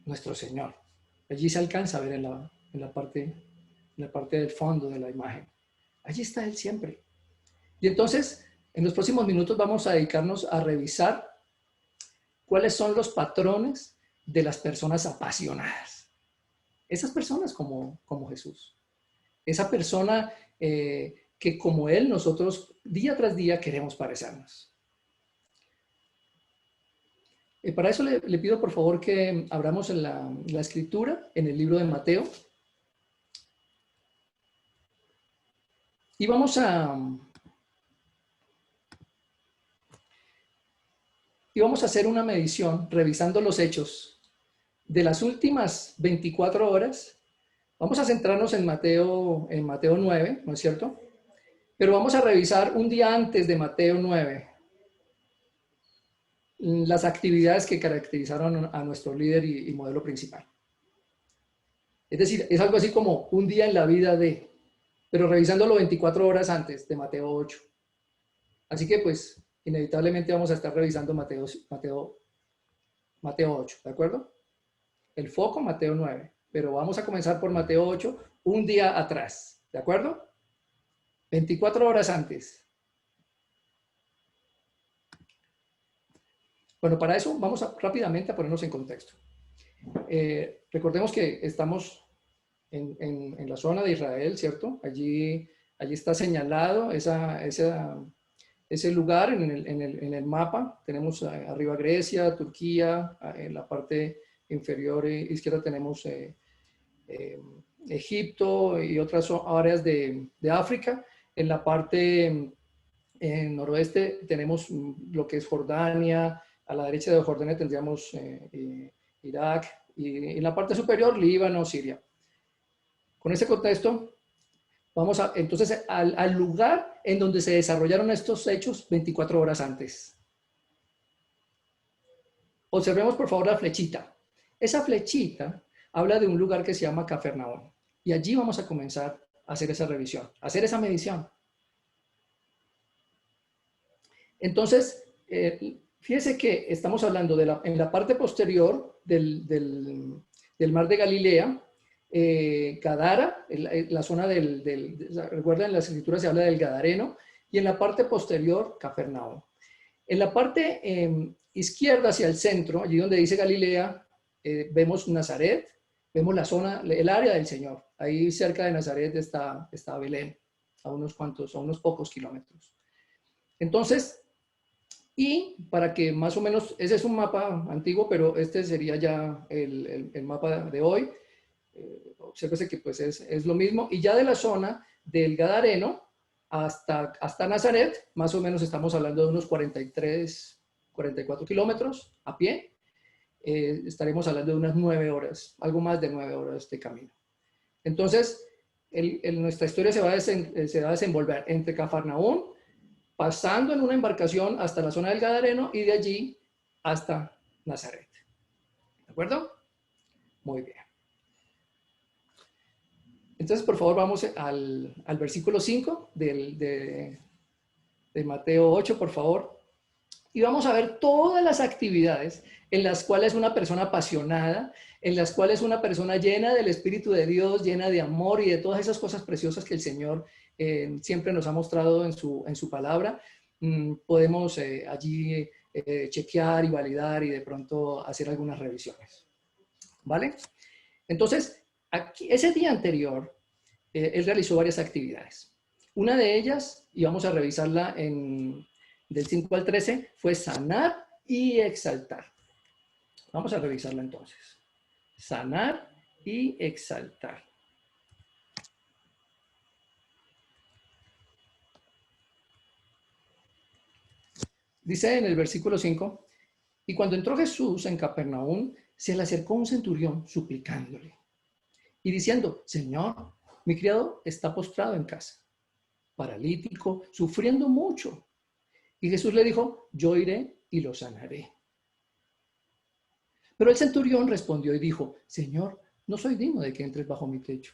Nuestro Señor. Allí se alcanza a ver en la parte del fondo de la imagen. Allí está Él siempre. Y entonces, en los próximos minutos vamos a dedicarnos a revisar cuáles son los patrones de las personas apasionadas. Esas personas como Jesús. Esa persona que como Él nosotros día tras día queremos parecernos. Para eso le pido por favor que abramos la escritura en el libro de Mateo. Y vamos a hacer una medición revisando los hechos de las últimas 24 horas. Vamos a centrarnos en Mateo 9, ¿no es cierto? Pero vamos a revisar un día antes de Mateo 9 las actividades que caracterizaron a nuestro líder y modelo principal. Es decir, es algo así como un día en la vida de, pero revisándolo 24 horas antes de Mateo 8. Así que pues inevitablemente vamos a estar revisando Mateo 8, ¿de acuerdo? El foco Mateo 9, pero vamos a comenzar por Mateo 8 un día atrás, ¿de acuerdo? 24 horas antes. Bueno, para eso vamos rápidamente a ponernos en contexto. Recordemos que estamos en la zona de Israel, ¿cierto? Allí está señalado ese lugar en el mapa. Tenemos arriba Grecia, Turquía, en la parte inferior izquierda tenemos Egipto y otras áreas de África. En la parte noroeste tenemos lo que es Jordania. A la derecha de Jordania tendríamos Irak y en la parte superior Líbano, Siria. Con ese contexto, vamos entonces al lugar en donde se desarrollaron estos hechos 24 horas antes. Observemos por favor la flechita. Esa flechita habla de un lugar que se llama Cafarnaúm. Y allí vamos a comenzar a hacer esa revisión, a hacer esa medición. Entonces, fíjese que estamos hablando en la parte posterior del mar de Galilea, Gadara, la zona recuerden, en las escrituras se habla del Gadareno, y en la parte posterior, Cafarnaúm. En la parte izquierda hacia el centro, allí donde dice Galilea, vemos Nazaret, vemos la zona, el área del Señor. Ahí cerca de Nazaret está Belén, a unos pocos kilómetros. Entonces, y para que más o menos, ese es un mapa antiguo, pero este sería ya el mapa de hoy. Obsérvese que pues es lo mismo. Y ya de la zona del Gadareno hasta Nazaret, más o menos estamos hablando de unos 43, 44 kilómetros a pie. Estaremos hablando de unas 9 horas, algo más de 9 horas de camino. Entonces, nuestra historia se va a desenvolver entre Cafarnaúm, pasando en una embarcación hasta la zona del Gadareno y de allí hasta Nazaret. ¿De acuerdo? Muy bien. Entonces, por favor, vamos al versículo 5 de Mateo 8, por favor. Y vamos a ver todas las actividades en las cuales una persona apasionada, en las cuales una persona llena del Espíritu de Dios, llena de amor y de todas esas cosas preciosas que el Señor siempre nos ha mostrado en su palabra, podemos allí chequear y validar y de pronto hacer algunas revisiones. ¿Vale? Entonces, ese día anterior, él realizó varias actividades. Una de ellas, y vamos a revisarla del 5 al 13, fue sanar y exaltar. Vamos a revisarla entonces. Sanar y exaltar. Dice en el versículo 5, y cuando entró Jesús en Capernaum, se le acercó un centurión suplicándole y diciendo, Señor, mi criado está postrado en casa, paralítico, sufriendo mucho. Y Jesús le dijo, yo iré y lo sanaré. Pero el centurión respondió y dijo, Señor, no soy digno de que entres bajo mi techo,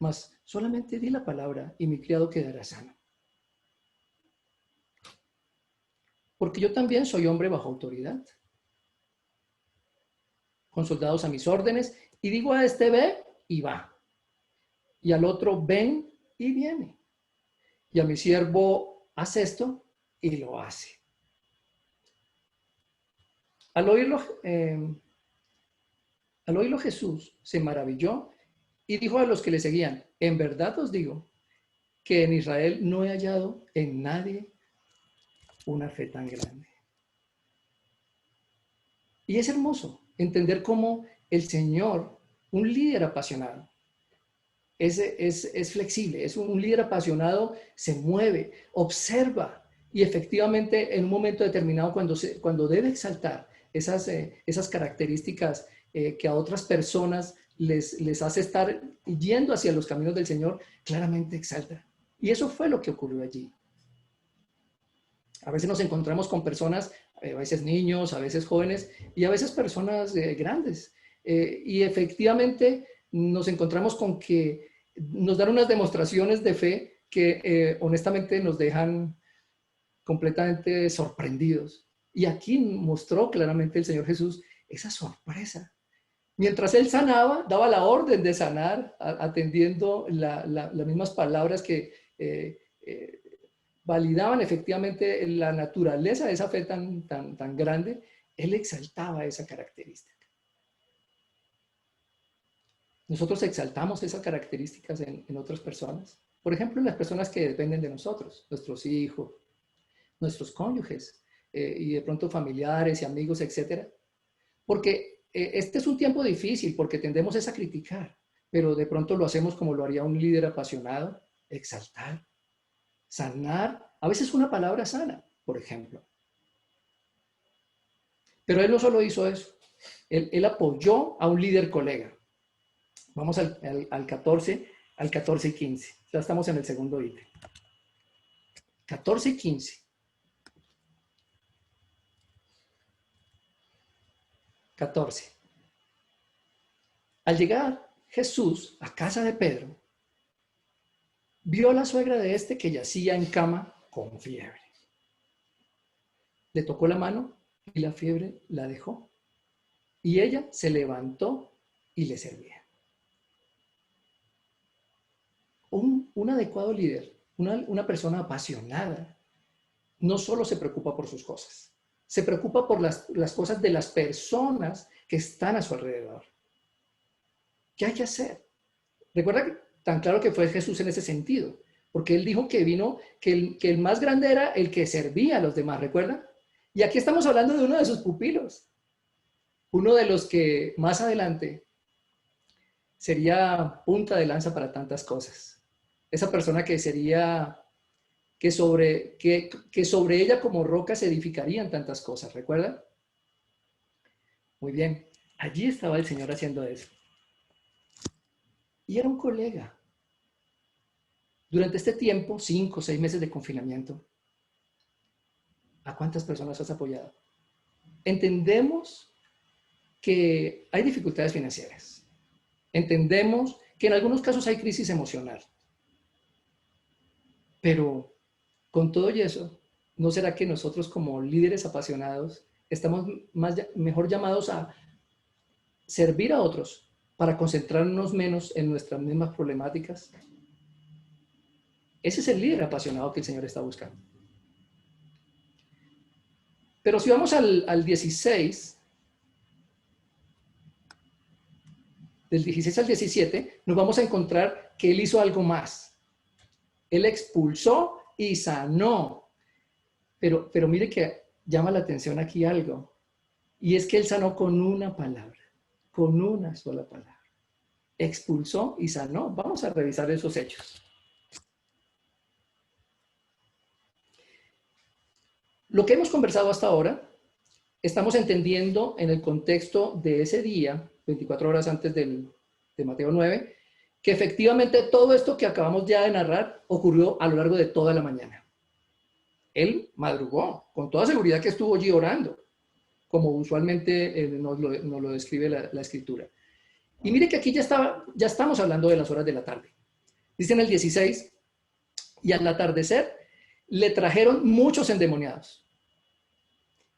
mas solamente di la palabra y mi criado quedará sano. Porque yo también soy hombre bajo autoridad, con soldados a mis órdenes, y digo a este ve y va, y al otro ven y viene, y a mi siervo haz esto y lo hace. Al oírlo Jesús se maravilló y dijo a los que le seguían, en verdad os digo que en Israel no he hallado en nadie una fe tan grande. Y es hermoso entender cómo el Señor, un líder apasionado, es flexible, es un líder apasionado, se mueve, observa y efectivamente en un momento determinado cuando debe exaltar esas características que a otras personas les hace estar yendo hacia los caminos del Señor, claramente exalta Y eso fue lo que ocurrió allí. A veces nos encontramos con personas, a veces niños, a veces jóvenes y a veces personas grandes. Y efectivamente nos encontramos con que nos dan unas demostraciones de fe que honestamente nos dejan completamente sorprendidos. Y aquí mostró claramente el Señor Jesús esa sorpresa. Mientras Él sanaba, daba la orden de sanar, atendiendo las mismas palabras que validaban efectivamente la naturaleza de esa fe tan grande. Él exaltaba esa característica. Nosotros exaltamos esas características en otras personas. Por ejemplo, en las personas que dependen de nosotros, nuestros hijos, nuestros cónyuges, y de pronto familiares y amigos, etcétera. Porque este es un tiempo difícil, porque tendemos a criticar, pero de pronto lo hacemos como lo haría un líder apasionado, exaltar, sanar, a veces una palabra sana, por ejemplo. Pero él no solo hizo eso, él apoyó a un líder colega. Vamos al 14 y 15. Ya estamos en el segundo ítem. 14 y 15. 14. Al llegar Jesús a casa de Pedro, vio a la suegra de este que yacía en cama con fiebre. Le tocó la mano y la fiebre la dejó. Y ella se levantó y le servía. Un adecuado líder, una persona apasionada, no solo se preocupa por sus cosas, se preocupa por las cosas de las personas que están a su alrededor. ¿Qué hay que hacer? Recuerda tan claro que fue Jesús en ese sentido, porque él dijo que vino, que el más grande era el que servía a los demás, ¿recuerda? Y aquí estamos hablando de uno de sus pupilos, uno de los que más adelante sería punta de lanza para tantas cosas. Esa persona que sería, que sobre ella como roca se edificarían tantas cosas, ¿recuerda? Muy bien, allí estaba el Señor haciendo eso. Y era un colega. Durante este tiempo, 5 o 6 meses de confinamiento, ¿a cuántas personas has apoyado? Entendemos que hay dificultades financieras. Entendemos que en algunos casos hay crisis emocional. Pero con todo y eso, ¿no será que nosotros como líderes apasionados estamos mejor llamados a servir a otros para concentrarnos menos en nuestras mismas problemáticas? Ese es el líder apasionado que el Señor está buscando. Pero si vamos al 16, del 16 al 17, nos vamos a encontrar que Él hizo algo más. Él expulsó y sanó. Pero mire que llama la atención aquí algo. Y es que Él sanó con una palabra. Con una sola palabra. Expulsó y sanó. Vamos a revisar esos hechos. Lo que hemos conversado hasta ahora, estamos entendiendo en el contexto de ese día, 24 horas antes de Mateo 9, que efectivamente todo esto que acabamos ya de narrar ocurrió a lo largo de toda la mañana. Él madrugó, con toda seguridad que estuvo allí orando, como usualmente nos lo describe la Escritura. Y mire que aquí ya estamos hablando de las horas de la tarde. Dice en el 16, y al atardecer le trajeron muchos endemoniados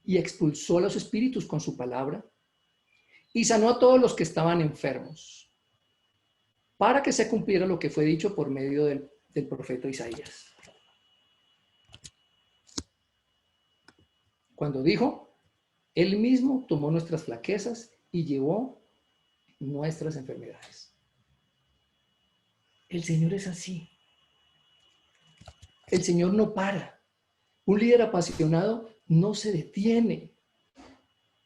y expulsó a los espíritus con su palabra y sanó a todos los que estaban enfermos, para que se cumpliera lo que fue dicho por medio del profeta Isaías. Cuando dijo, Él mismo tomó nuestras flaquezas y llevó nuestras enfermedades. El Señor es así. El Señor no para. Un líder apasionado no se detiene.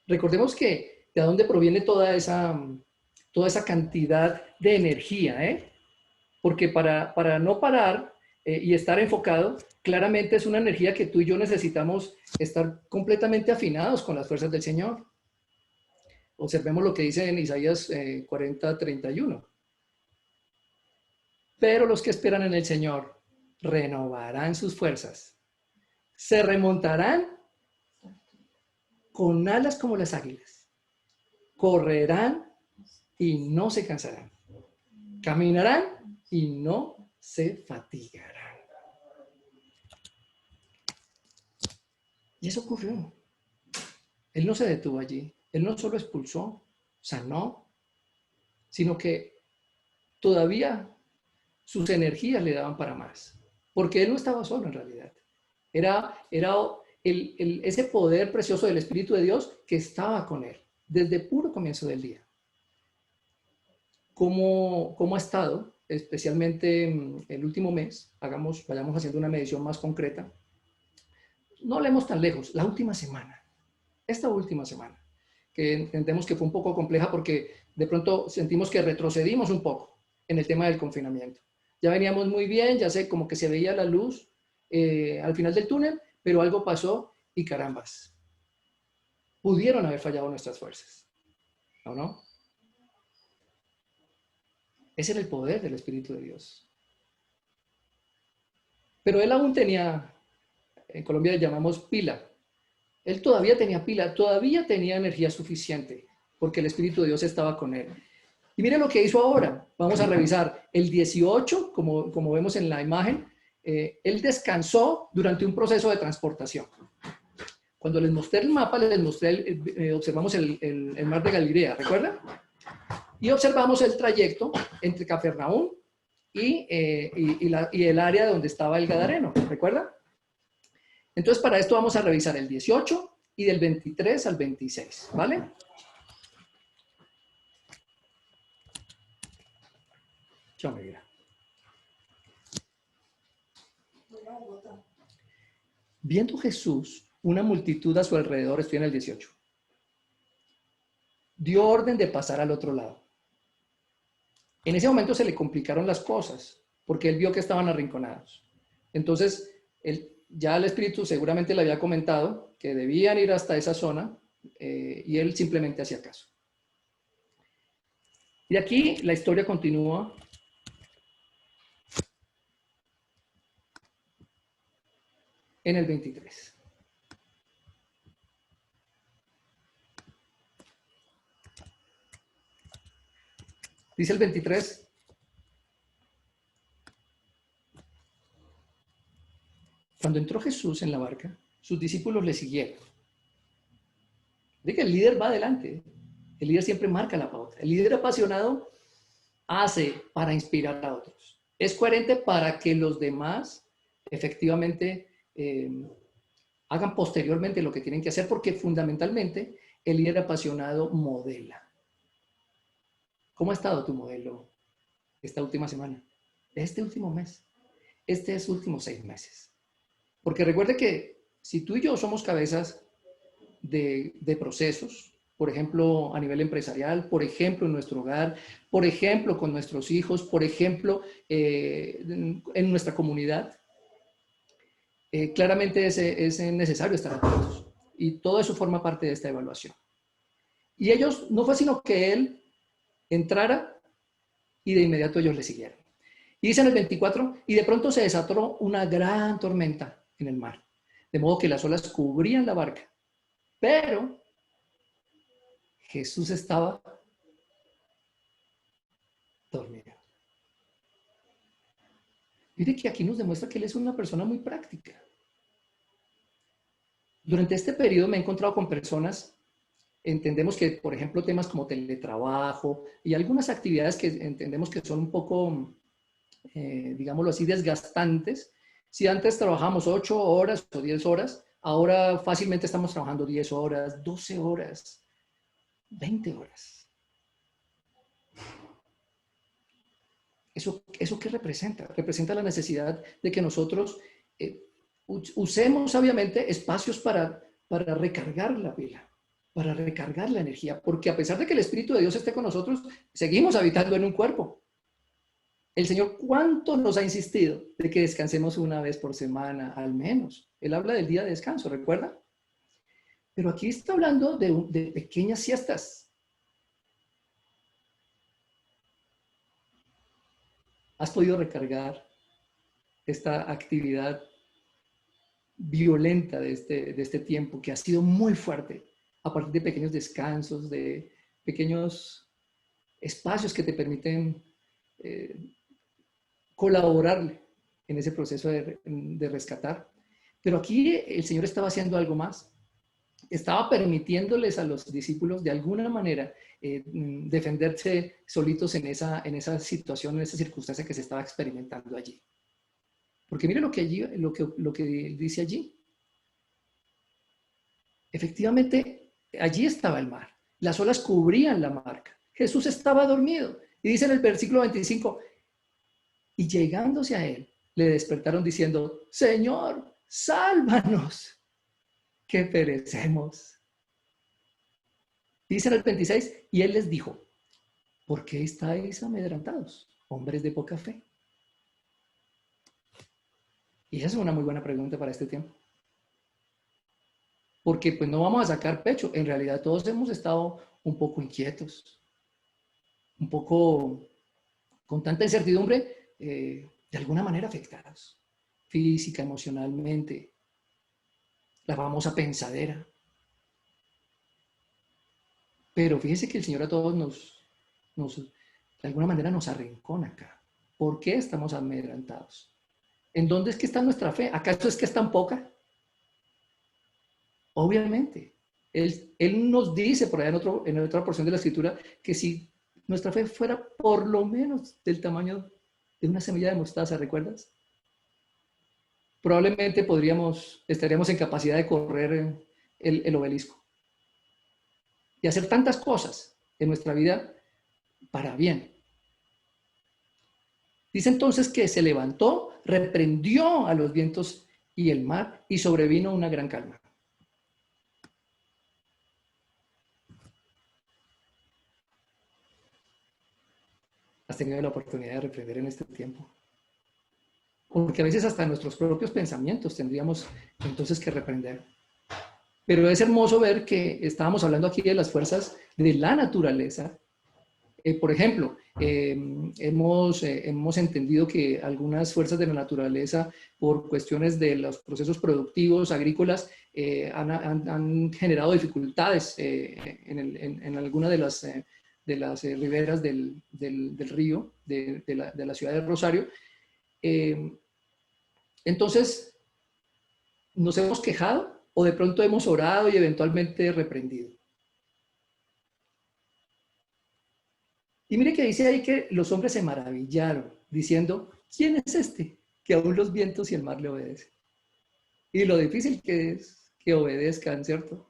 Recordemos que de dónde proviene toda esa cantidad de energía, porque para no parar y estar enfocado, claramente es una energía que tú y yo necesitamos estar completamente afinados con las fuerzas del Señor. Observemos lo que dice en Isaías 40:31. Pero los que esperan en el Señor renovarán sus fuerzas, se remontarán con alas como las águilas, correrán y no se cansarán, caminarán y no se fatigarán. Y eso ocurrió. Él no se detuvo allí. Él no solo expulsó, sanó, sino que todavía sus energías le daban para más. Porque él no estaba solo en realidad. Era ese poder precioso del Espíritu de Dios que estaba con él desde puro comienzo del día. ¿Cómo ha estado? Especialmente el último mes, vayamos haciendo una medición más concreta. No hablemos tan lejos, la última semana, esta última semana, que entendemos que fue un poco compleja porque de pronto sentimos que retrocedimos un poco en el tema del confinamiento. Ya veníamos muy bien, ya sé, como que se veía la luz al final del túnel, pero algo pasó y carambas. Pudieron haber fallado nuestras fuerzas, ¿o no? Ese era el poder del Espíritu de Dios. Pero él aún tenía, en Colombia le llamamos pila. Él todavía tenía pila, todavía tenía energía suficiente, porque el Espíritu de Dios estaba con él. Y mire lo que hizo ahora. Vamos a revisar el 18, como vemos en la imagen. Él descansó durante un proceso de transportación. Cuando les mostré el mapa, les mostré, observamos el mar de Galilea, ¿recuerdan? Y observamos el trayecto entre Cafarnaúm y el área donde estaba el Gadareno, ¿recuerdan? Entonces, para esto vamos a revisar el 18 y del 23 al 26, ¿vale? Yo me mira. Viendo Jesús una multitud a su alrededor, estoy en el 18, dio orden de pasar al otro lado. En ese momento se le complicaron las cosas, porque él vio que estaban arrinconados. Entonces, ya el Espíritu seguramente le había comentado que debían ir hasta esa zona, y él simplemente hacía caso. Y aquí la historia continúa. En el 23. Dice el 23. Cuando entró Jesús en la barca, sus discípulos le siguieron. De que el líder va adelante. El líder siempre marca la pauta. El líder apasionado hace para inspirar a otros. Es coherente para que los demás efectivamente hagan posteriormente lo que tienen que hacer, porque fundamentalmente el líder apasionado modela. ¿Cómo ha estado tu modelo esta última semana? Este último mes. Estos últimos 6 meses. Porque recuerde que si tú y yo somos cabezas de procesos, por ejemplo, a nivel empresarial, por ejemplo, en nuestro hogar, por ejemplo, con nuestros hijos, por ejemplo, en nuestra comunidad, claramente es necesario estar atentos. Y todo eso forma parte de esta evaluación. Y ellos, no fue sino que él entrara y de inmediato ellos le siguieron. Y dice en el 24, y de pronto se desató una gran tormenta en el mar, de modo que las olas cubrían la barca. Pero Jesús estaba dormido. Mire que aquí nos demuestra que él es una persona muy práctica. Durante este periodo me he encontrado con personas, entendemos que, por ejemplo, temas como teletrabajo y algunas actividades que entendemos que son un poco, digámoslo así, desgastantes. Si antes trabajamos 8 horas o 10 horas, ahora fácilmente estamos trabajando 10 horas, 12 horas, 20 horas. ¿Eso qué representa? Representa la necesidad de que nosotros usemos sabiamente espacios para recargar la pila, para recargar la energía, porque a pesar de que el Espíritu de Dios esté con nosotros, seguimos habitando en un cuerpo. El Señor, ¿cuánto nos ha insistido de que descansemos una vez por semana, al menos? Él habla del día de descanso, ¿recuerda? Pero aquí está hablando de pequeñas siestas. ¿Has podido recargar esta actividad violenta de este tiempo, que ha sido muy fuerte, a partir de pequeños descansos, de pequeños espacios que te permiten colaborar en ese proceso de rescatar. Pero aquí el Señor estaba haciendo algo más. Estaba permitiéndoles a los discípulos de alguna manera defenderse solitos en esa situación, en esa circunstancia que se estaba experimentando allí. Porque mire lo que dice allí. Efectivamente, allí estaba el mar. Las olas cubrían la marca. Jesús estaba dormido. Y dice en el versículo 25, y llegándose a él, le despertaron diciendo, Señor, sálvanos, que perecemos. Dice en el 26, y él les dijo, ¿por qué estáis amedrentados, hombres de poca fe? Y esa es una muy buena pregunta para este tiempo. Porque pues no vamos a sacar pecho. En realidad todos hemos estado un poco inquietos, un poco con tanta incertidumbre, de alguna manera afectados, física, emocionalmente, la famosa pensadera. Pero fíjese que el Señor a todos de alguna manera nos arrincona acá. ¿Por qué estamos amedrentados? ¿En dónde es que está nuestra fe? ¿Acaso es que es tan poca? Obviamente. Él nos dice por allá en otra porción de la Escritura que si nuestra fe fuera por lo menos del tamaño de una semilla de mostaza, ¿recuerdas? Probablemente estaríamos en capacidad de correr el obelisco y hacer tantas cosas en nuestra vida para bien. Dice entonces que se levantó, reprendió a los vientos y el mar y sobrevino una gran calma. ¿Has tenido la oportunidad de reprender en este tiempo? Porque a veces hasta nuestros propios pensamientos tendríamos entonces que reprender. Pero es hermoso ver que estábamos hablando aquí de las fuerzas de la naturaleza. Por ejemplo, hemos entendido que algunas fuerzas de la naturaleza, por cuestiones de los procesos productivos agrícolas, han generado dificultades en alguna de las riberas del río de la ciudad de Rosario. Entonces, nos hemos quejado o de pronto hemos orado y eventualmente reprendido. Y mire que dice ahí que los hombres se maravillaron, diciendo, ¿quién es este que aún los vientos y el mar le obedecen? Y lo difícil que es que obedezcan, ¿cierto?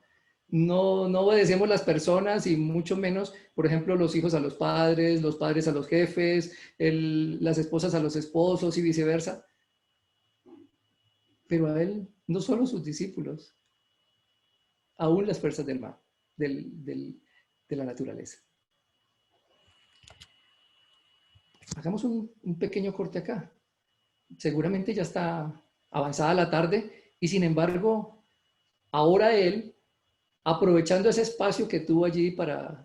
No obedecemos las personas y mucho menos, por ejemplo, los hijos a los padres a los jefes, las esposas a los esposos y viceversa. Pero a él, no solo sus discípulos, aún las fuerzas del mar, de la naturaleza. Hagamos un pequeño corte acá. Seguramente ya está avanzada la tarde y sin embargo, ahora él, aprovechando ese espacio que tuvo allí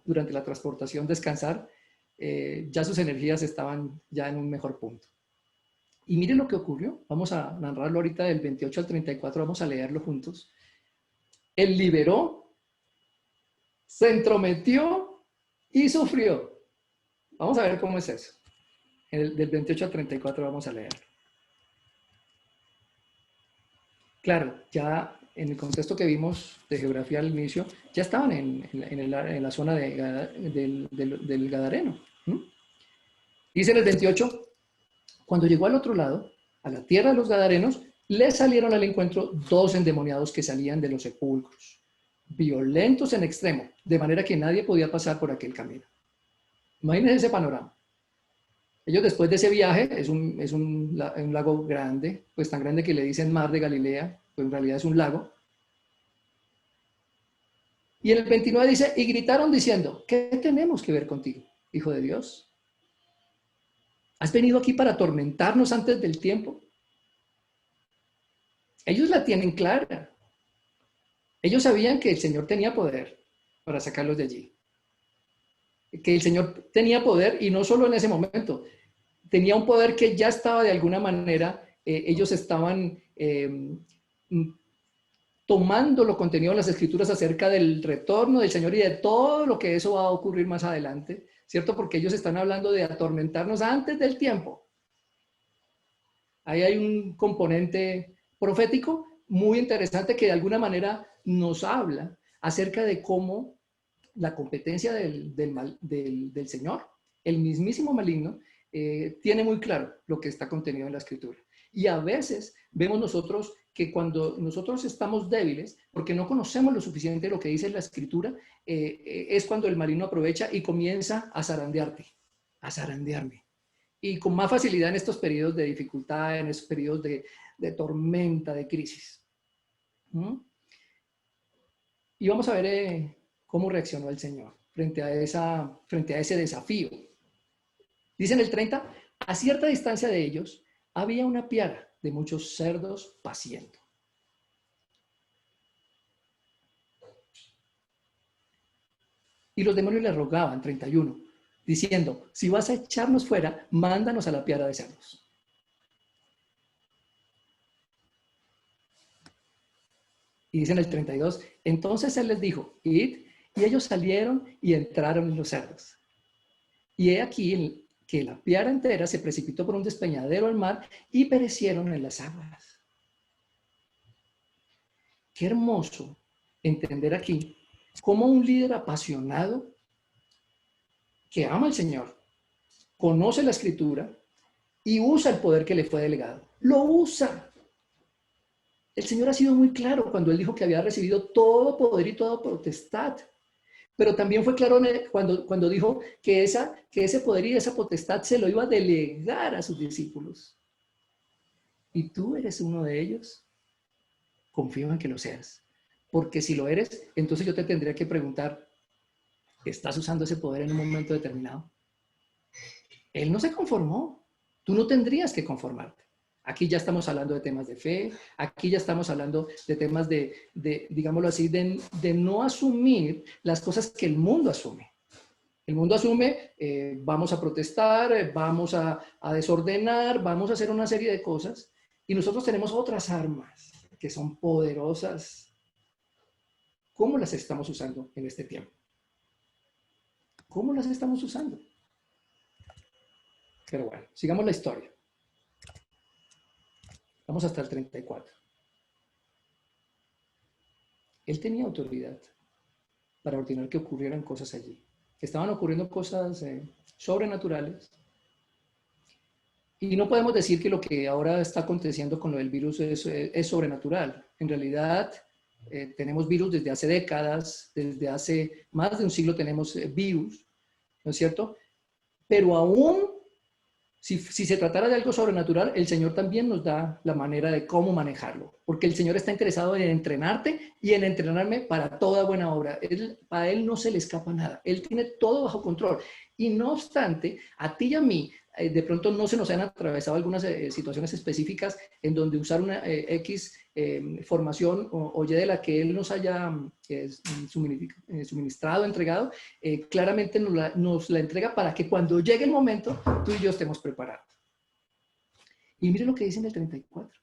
durante la transportación descansar, ya sus energías estaban ya en un mejor punto. Y miren lo que ocurrió. Vamos a narrarlo ahorita del 28 al 34, vamos a leerlo juntos. Él liberó, se entrometió y sufrió. Vamos a ver cómo es eso. Del 28 al 34 vamos a leer. Claro, ya en el contexto que vimos de geografía al inicio, ya estaban en la zona del Gadareno. Dice en el 28, cuando llegó al otro lado, a la tierra de los Gadarenos, le salieron al encuentro 2 endemoniados que salían de los sepulcros, violentos en extremo, de manera que nadie podía pasar por aquel camino. Imagínense ese panorama. Ellos después de ese viaje, es un lago grande, pues tan grande que le dicen Mar de Galilea, pues en realidad es un lago. Y en el 29 dice, y gritaron diciendo, ¿qué tenemos que ver contigo, Hijo de Dios? ¿Has venido aquí para atormentarnos antes del tiempo? Ellos la tienen clara. Ellos sabían que el Señor tenía poder para sacarlos de allí. Que el Señor tenía poder y no solo en ese momento, tenía un poder que ya estaba de alguna manera ellos estaban tomando lo contenido de las Escrituras acerca del retorno del Señor y de todo lo que eso va a ocurrir más adelante, ¿cierto? Porque ellos están hablando de atormentarnos antes del tiempo. Ahí hay un componente profético muy interesante que de alguna manera nos habla acerca de cómo la competencia del Señor, el mismísimo maligno, tiene muy claro lo que está contenido en la Escritura. Y a veces vemos nosotros que cuando nosotros estamos débiles, porque no conocemos lo suficiente de lo que dice la Escritura, es cuando el maligno aprovecha y comienza a zarandearte, a zarandearme. Y con más facilidad en estos periodos de dificultad, en estos periodos de tormenta, de crisis. Y vamos a ver cómo reaccionó el Señor frente a ese desafío. Dice en el 30, a cierta distancia de ellos había una piara de muchos cerdos paciendo. Y los demonios le rogaban, 31, diciendo, si vas a echarnos fuera, mándanos a la piara de cerdos. Y dice en el 32, entonces él les dijo, id, y ellos salieron y entraron en los cerdos. Y he aquí que la piara entera se precipitó por un despeñadero al mar y perecieron en las aguas. Qué hermoso entender aquí cómo un líder apasionado que ama al Señor, conoce la Escritura y usa el poder que le fue delegado. Lo usa. El Señor ha sido muy claro cuando Él dijo que había recibido todo poder y toda potestad. Pero también fue claro cuando dijo que ese poder y esa potestad se lo iba a delegar a sus discípulos. ¿Y tú eres uno de ellos? Confío en que lo seas. Porque si lo eres, entonces yo te tendría que preguntar, ¿estás usando ese poder en un momento determinado? Él no se conformó. Tú no tendrías que conformarte. Aquí ya estamos hablando de temas de fe, aquí ya estamos hablando de temas digámoslo así, de no asumir las cosas que el mundo asume. El mundo asume, vamos a protestar, vamos a desordenar, vamos a hacer una serie de cosas, y nosotros tenemos otras armas que son poderosas. ¿Cómo las estamos usando en este tiempo? ¿Cómo las estamos usando? Pero bueno, sigamos la historia. Vamos hasta el 34. Él tenía autoridad para ordenar que ocurrieran cosas allí. Que estaban ocurriendo cosas sobrenaturales. Y no podemos decir que lo que ahora está aconteciendo con lo del virus es sobrenatural. En realidad, tenemos virus desde hace décadas, desde hace más de un siglo tenemos virus, ¿no es cierto? Pero aún si se tratara de algo sobrenatural, el Señor también nos da la manera de cómo manejarlo, porque el Señor está interesado en entrenarte y en entrenarme para toda buena obra. A Él no se le escapa nada, Él tiene todo bajo control. Y no obstante, a ti y a mí, de pronto no se nos han atravesado algunas situaciones específicas en donde usar una X formación o Y de la que Él nos haya suministrado, entregado, claramente nos la entrega para que cuando llegue el momento, tú y yo estemos preparados. Y mire lo que dice en el 34.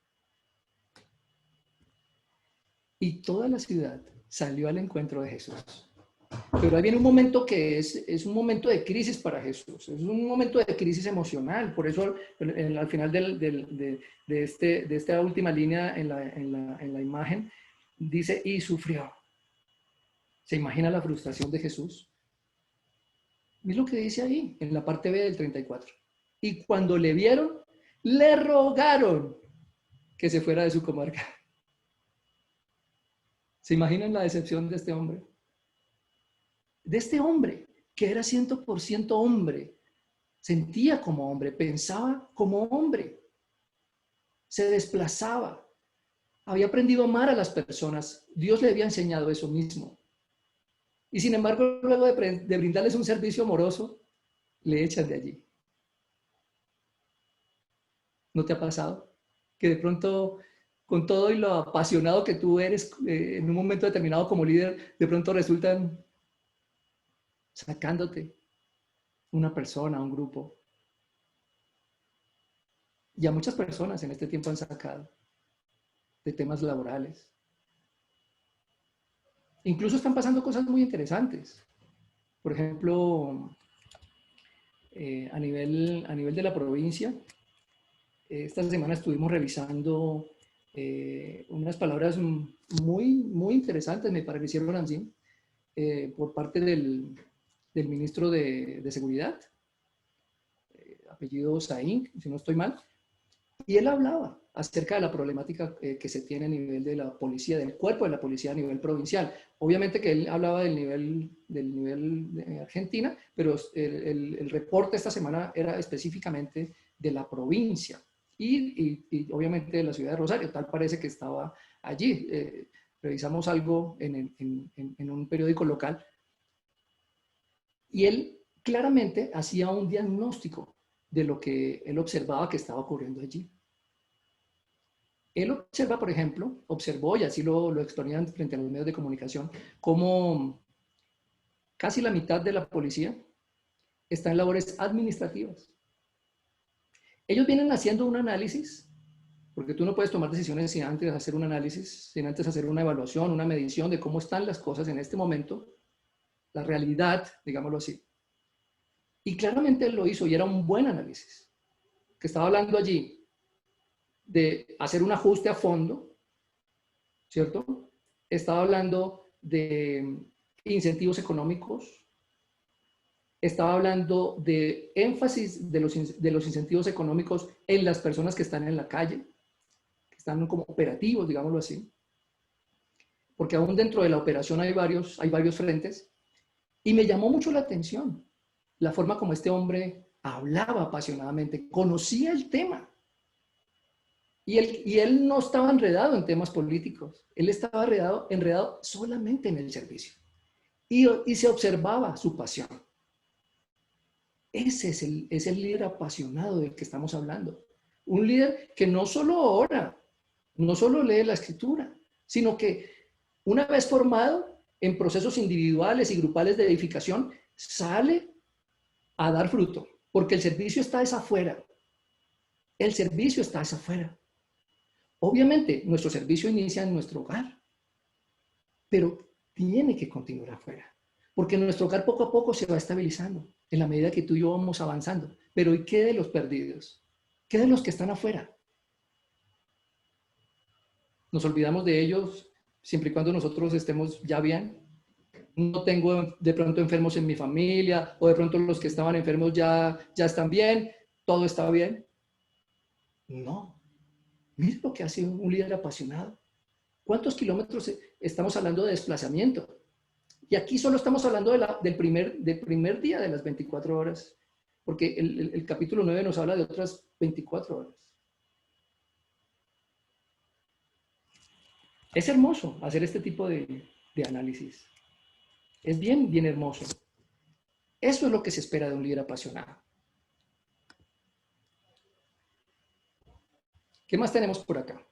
Y toda la ciudad salió al encuentro de Jesús. Pero ahí viene un momento que es un momento de crisis para Jesús, es un momento de crisis emocional. Por eso al final de esta última línea en la imagen dice, y sufrió. ¿Se imagina la frustración de Jesús? Mira lo que dice ahí, en la parte B del 34. Y cuando le vieron, le rogaron que se fuera de su comarca. ¿Se imaginan la decepción de este hombre? De este hombre, que era 100% hombre, sentía como hombre, pensaba como hombre, se desplazaba, había aprendido a amar a las personas, Dios le había enseñado eso mismo. Y sin embargo, luego de brindarles un servicio amoroso, le echan de allí. ¿No te ha pasado? Que de pronto, con todo y lo apasionado que tú eres en un momento determinado como líder, de pronto resultan sacándote una persona, un grupo. Y a muchas personas en este tiempo han sacado de temas laborales. Incluso están pasando cosas muy interesantes. Por ejemplo, a nivel de la provincia, esta semana estuvimos revisando unas palabras muy interesantes, me parecieron así, por parte del ministro de Seguridad, apellido Saín, si no estoy mal, y él hablaba acerca de la problemática que se tiene a nivel de la policía, del cuerpo de la policía a nivel provincial. Obviamente que él hablaba del nivel de Argentina, pero el reporte esta semana era específicamente de la provincia y obviamente de la ciudad de Rosario. Tal parece que estaba allí. Revisamos algo en un periódico local y él claramente hacía un diagnóstico de lo que él observaba que estaba ocurriendo allí. Él observa, por ejemplo, observó, y así lo exponían frente a los medios de comunicación, cómo casi la mitad de la policía está en labores administrativas. Ellos vienen haciendo un análisis, porque tú no puedes tomar decisiones sin antes hacer un análisis, sin antes hacer una evaluación, una medición de cómo están las cosas en este momento, la realidad, digámoslo así. Y claramente él lo hizo y era un buen análisis, que estaba hablando allí de hacer un ajuste a fondo, ¿cierto? Estaba hablando de incentivos económicos, estaba hablando de énfasis de los incentivos económicos en las personas que están en la calle, que están como operativos, digámoslo así, porque aún dentro de la operación hay varios frentes, y me llamó mucho la atención la forma como este hombre hablaba apasionadamente, conocía el tema. Y él no estaba enredado en temas políticos, él estaba enredado solamente en el servicio. Y se observaba su pasión. Ese es el líder apasionado del que estamos hablando. Un líder que no solo ora, no solo lee la escritura, sino que una vez formado en procesos individuales y grupales de edificación, sale a dar fruto, porque el servicio está afuera. El servicio está afuera. Obviamente, nuestro servicio inicia en nuestro hogar, pero tiene que continuar afuera, porque nuestro hogar poco a poco se va estabilizando en la medida que tú y yo vamos avanzando. Pero ¿y qué de los perdidos? ¿Qué de los que están afuera? Nos olvidamos de ellos siempre y cuando nosotros estemos ya bien. No tengo de pronto enfermos en mi familia, o de pronto los que estaban enfermos ya están bien, todo está bien. No. Mira lo que hace un líder apasionado. ¿Cuántos kilómetros estamos hablando de desplazamiento? Y aquí solo estamos hablando del primer día de las 24 horas, porque el capítulo 9 nos habla de otras 24 horas. Es hermoso hacer este tipo de análisis. Es bien hermoso. Eso es lo que se espera de un líder apasionado. ¿Qué más tenemos por acá?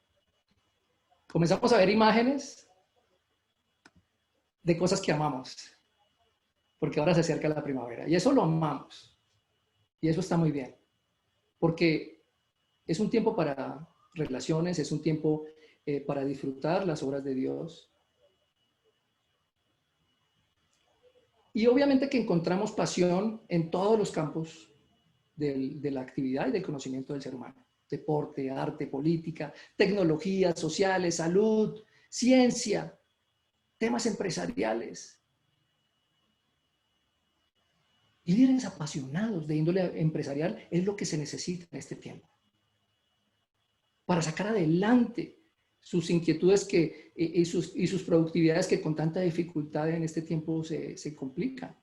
Comenzamos a ver imágenes de cosas que amamos, porque ahora se acerca la primavera y eso lo amamos y eso está muy bien, porque es un tiempo para relaciones, es un tiempo para disfrutar las obras de Dios. Y obviamente que encontramos pasión en todos los campos de la actividad y del conocimiento del ser humano. Deporte, arte, política, tecnologías sociales, salud, ciencia, temas empresariales. Líderes apasionados de índole empresarial es lo que se necesita en este tiempo. Para sacar adelante sus inquietudes y sus productividades que con tanta dificultad en este tiempo se complican.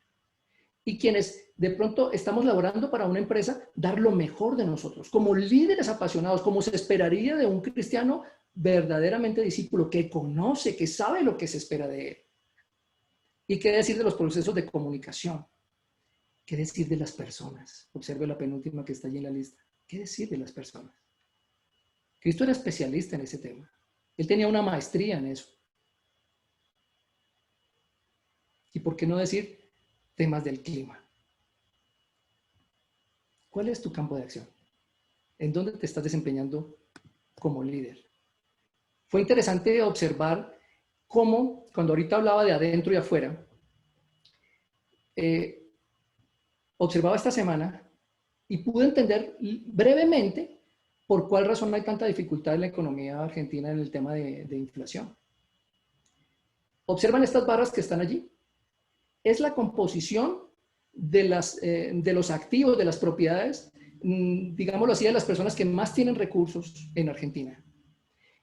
Y quienes de pronto estamos laborando para una empresa, dar lo mejor de nosotros, como líderes apasionados, como se esperaría de un cristiano verdaderamente discípulo, que conoce, que sabe lo que se espera de él. ¿Y qué decir de los procesos de comunicación? ¿Qué decir de las personas? Observe la penúltima que está allí en la lista. ¿Qué decir de las personas? Cristo era especialista en ese tema. Él tenía una maestría en eso. ¿Y por qué no decir temas del clima? ¿Cuál es tu campo de acción? en dónde te estás desempeñando como líder. Fue interesante observar cómo, cuando ahorita hablaba de adentro y afuera, observaba esta semana y pude entender brevemente por cuál razón hay tanta dificultad en la economía argentina en el tema de inflación. Observan estas barras que están allí. Es la composición de los activos, de las propiedades, digámoslo así, de las personas que más tienen recursos en Argentina.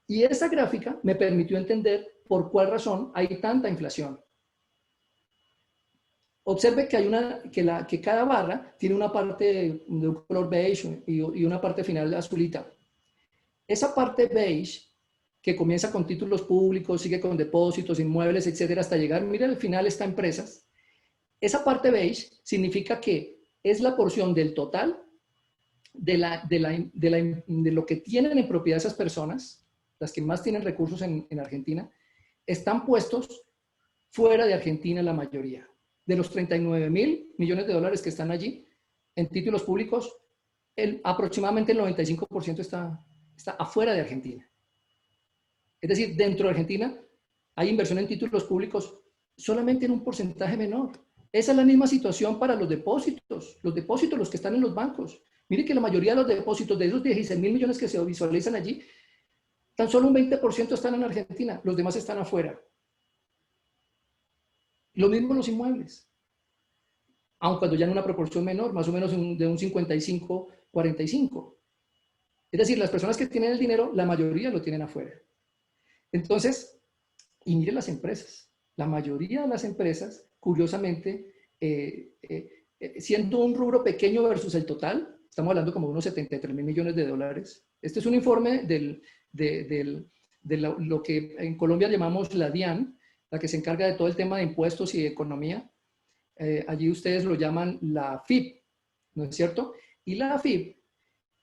Y esa gráfica me permitió entender por cuál razón hay tanta inflación. Observe que, que cada barra tiene una parte de un color beige y una parte final azulita. Esa parte beige, que comienza con títulos públicos, sigue con depósitos, inmuebles, etcétera, hasta llegar, mira, al final está empresas. Esa parte beige significa que es la porción del total de lo que tienen en propiedad esas personas, las que más tienen recursos en Argentina, están puestos fuera de Argentina la mayoría. De los 39.000 millones de dólares que están allí en títulos públicos, aproximadamente el 95% está afuera de Argentina. Es decir, dentro de Argentina hay inversión en títulos públicos solamente en un porcentaje menor. Esa es la misma situación para los depósitos los que están en los bancos. Mire que la mayoría de los depósitos, de esos 16.000 millones que se visualizan allí, tan solo un 20% están en Argentina, los demás están afuera. Lo mismo los inmuebles, aun cuando ya en una proporción menor, más o menos de un 55-45. Es decir, las personas que tienen el dinero, la mayoría lo tienen afuera. Entonces, y mire las empresas. La mayoría de las empresas, curiosamente, siendo un rubro pequeño versus el total, estamos hablando como de unos 73.000 millones de dólares. Este es un informe de lo que en Colombia llamamos la DIAN, la que se encarga de todo el tema de impuestos y de economía. Allí ustedes lo llaman la AFIP, ¿no es cierto? Y la AFIP,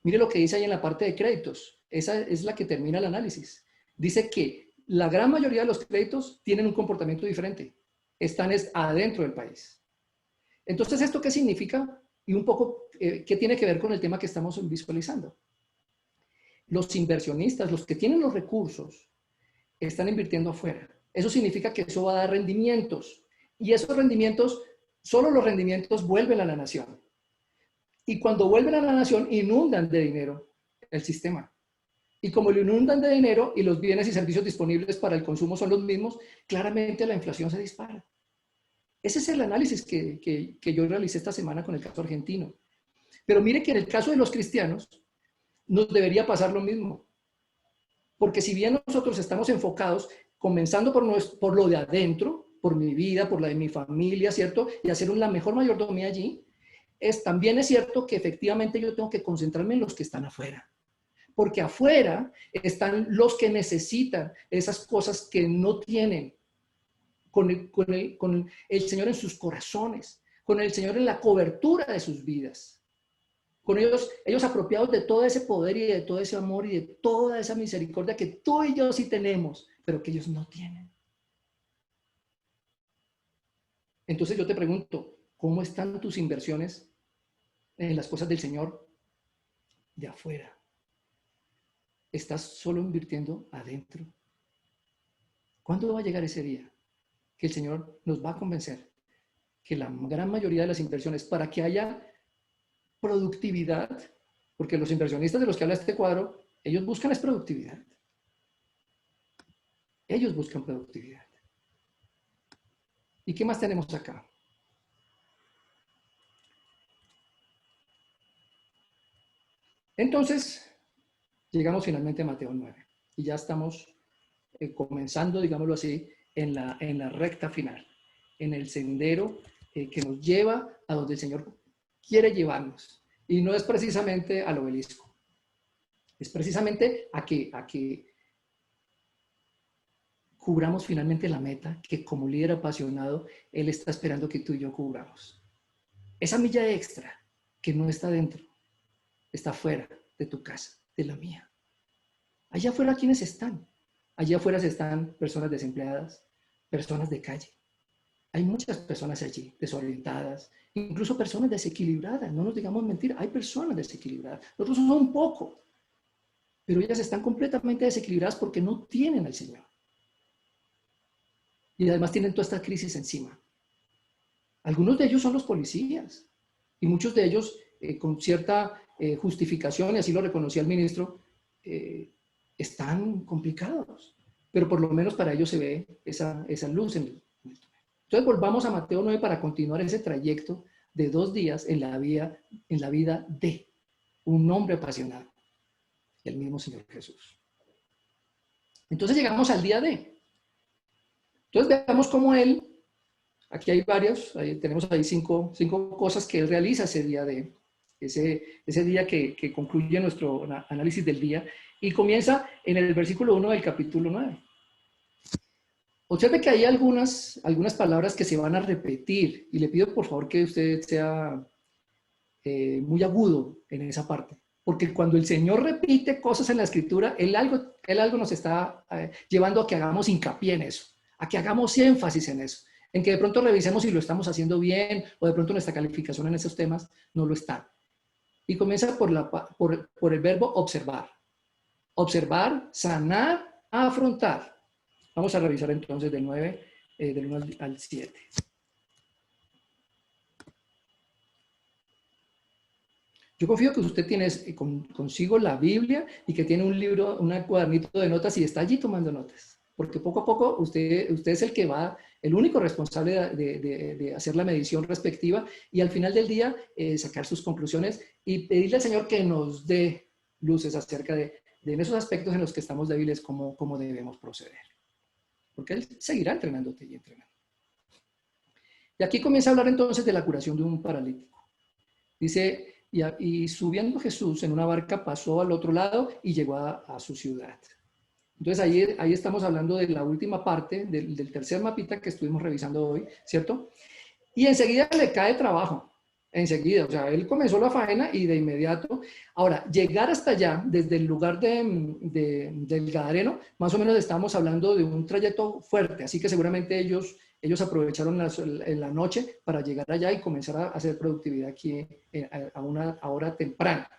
mire lo que dice ahí en la parte de créditos. Esa es la que termina el análisis. Dice que la gran mayoría de los créditos tienen un comportamiento diferente. Están adentro del país. Entonces, ¿esto qué significa? Y un poco, ¿qué tiene que ver con el tema que estamos visualizando? Los inversionistas, los que tienen los recursos, están invirtiendo afuera. Eso significa que eso va a dar rendimientos. Y esos rendimientos, solo los rendimientos vuelven a la nación. Y cuando vuelven a la nación, inundan de dinero el sistema. Y como lo inundan de dinero y los bienes y servicios disponibles para el consumo son los mismos, claramente la inflación se dispara. Ese es el análisis que yo realicé esta semana con el caso argentino. Pero mire que en el caso de los cristianos, nos debería pasar lo mismo. Porque si bien nosotros estamos enfocados, comenzando por lo de adentro, por mi vida, por la de mi familia, ¿cierto? Y hacer la mejor mayordomía allí, también es cierto que efectivamente yo tengo que concentrarme en los que están afuera. Porque afuera están los que necesitan esas cosas que no tienen con el Señor en sus corazones, con el Señor en la cobertura de sus vidas, con ellos apropiados de todo ese poder y de todo ese amor y de toda esa misericordia que tú y yo sí tenemos, pero que ellos no tienen. Entonces yo te pregunto, ¿cómo están tus inversiones en las cosas del Señor de afuera? ¿Estás solo invirtiendo adentro? ¿Cuándo va a llegar ese día que el Señor nos va a convencer que la gran mayoría de las inversiones, para que haya productividad, porque los inversionistas de los que habla este cuadro, ellos buscan es productividad. Ellos buscan productividad. ¿Y qué más tenemos acá? Entonces, llegamos finalmente a Mateo 9 y ya estamos comenzando, digámoslo así, en la recta final, en el sendero que nos lleva a donde el Señor quiere llevarnos. Y no es precisamente al obelisco, es precisamente a que cubramos finalmente la meta que como líder apasionado Él está esperando que tú y yo cubramos. Esa milla extra que no está dentro, está fuera de tu casa, de la mía. Allá afuera, ¿quiénes están? Allá afuera están personas desempleadas, personas de calle. Hay muchas personas allí desorientadas, incluso personas desequilibradas. No nos digamos mentir, hay personas desequilibradas. Nosotros somos un poco, pero ellas están completamente desequilibradas porque no tienen al Señor. Y además tienen toda esta crisis encima. Algunos de ellos son los policías y muchos de ellos con cierta justificación, y así lo reconocía el ministro, están complicados. Pero por lo menos para ellos se ve esa luz en el túnel. Entonces volvamos a Mateo 9 para continuar ese trayecto de 2 días en la vida de un hombre apasionado, el mismo Señor Jesús. Entonces llegamos al día D. Entonces veamos cómo él, aquí hay varios, tenemos ahí cinco cosas que él realiza ese día D, ese día que concluye nuestro análisis del día, y comienza en el versículo 1 del capítulo 9. Observe que hay algunas palabras que se van a repetir, y le pido por favor que usted sea muy agudo en esa parte, porque cuando el Señor repite cosas en la Escritura, Él algo nos está llevando a que hagamos hincapié en eso, a que hagamos énfasis en eso, en que de pronto revisemos si lo estamos haciendo bien, o de pronto nuestra calificación en esos temas no lo está. Y comienza por el verbo observar. Observar, sanar, afrontar. Vamos a revisar entonces del 9, del 1 al 7. Yo confío que usted tiene consigo la Biblia y que tiene un libro, un cuadernito de notas y está allí tomando notas. Porque poco a poco usted es el que va, el único responsable de hacer la medición respectiva y al final del día sacar sus conclusiones y pedirle al Señor que nos dé luces acerca de en esos aspectos en los que estamos débiles, cómo debemos proceder. Porque Él seguirá entrenándote y entrenando. Y aquí comienza a hablar entonces de la curación de un paralítico. Dice, y subiendo Jesús en una barca pasó al otro lado y llegó a su ciudad. Entonces ahí estamos hablando de la última parte del tercer mapita que estuvimos revisando hoy, ¿cierto? Y enseguida le cae trabajo. Enseguida, o sea, él comenzó la faena y de inmediato. Ahora, llegar hasta allá, desde el lugar del Gadareno, más o menos estamos hablando de un trayecto fuerte, así que seguramente ellos aprovecharon en la noche para llegar allá y comenzar a hacer productividad aquí a una hora temprana.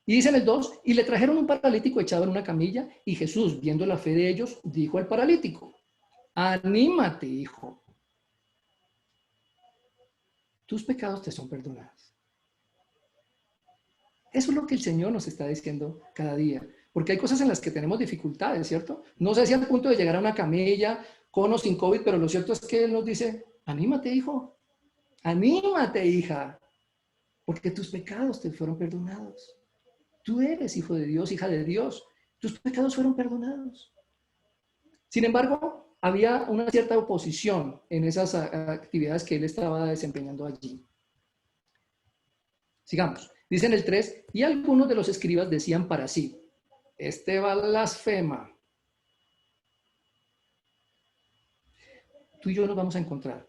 Y dice en el 2, y le trajeron un paralítico echado en una camilla, y Jesús, viendo la fe de ellos, dijo al paralítico, anímate, hijo. Tus pecados te son perdonados. Eso es lo que el Señor nos está diciendo cada día. Porque hay cosas en las que tenemos dificultades, ¿cierto? No sé si al punto de llegar a una camilla, con o sin COVID, pero lo cierto es que Él nos dice, anímate, hijo. Anímate, hija. Porque tus pecados te fueron perdonados. Tú eres hijo de Dios, hija de Dios. Tus pecados fueron perdonados. Sin embargo, había una cierta oposición en esas actividades que él estaba desempeñando allí. Sigamos. Dice en el 3, y algunos de los escribas decían para sí, este blasfema. Tú y yo nos vamos a encontrar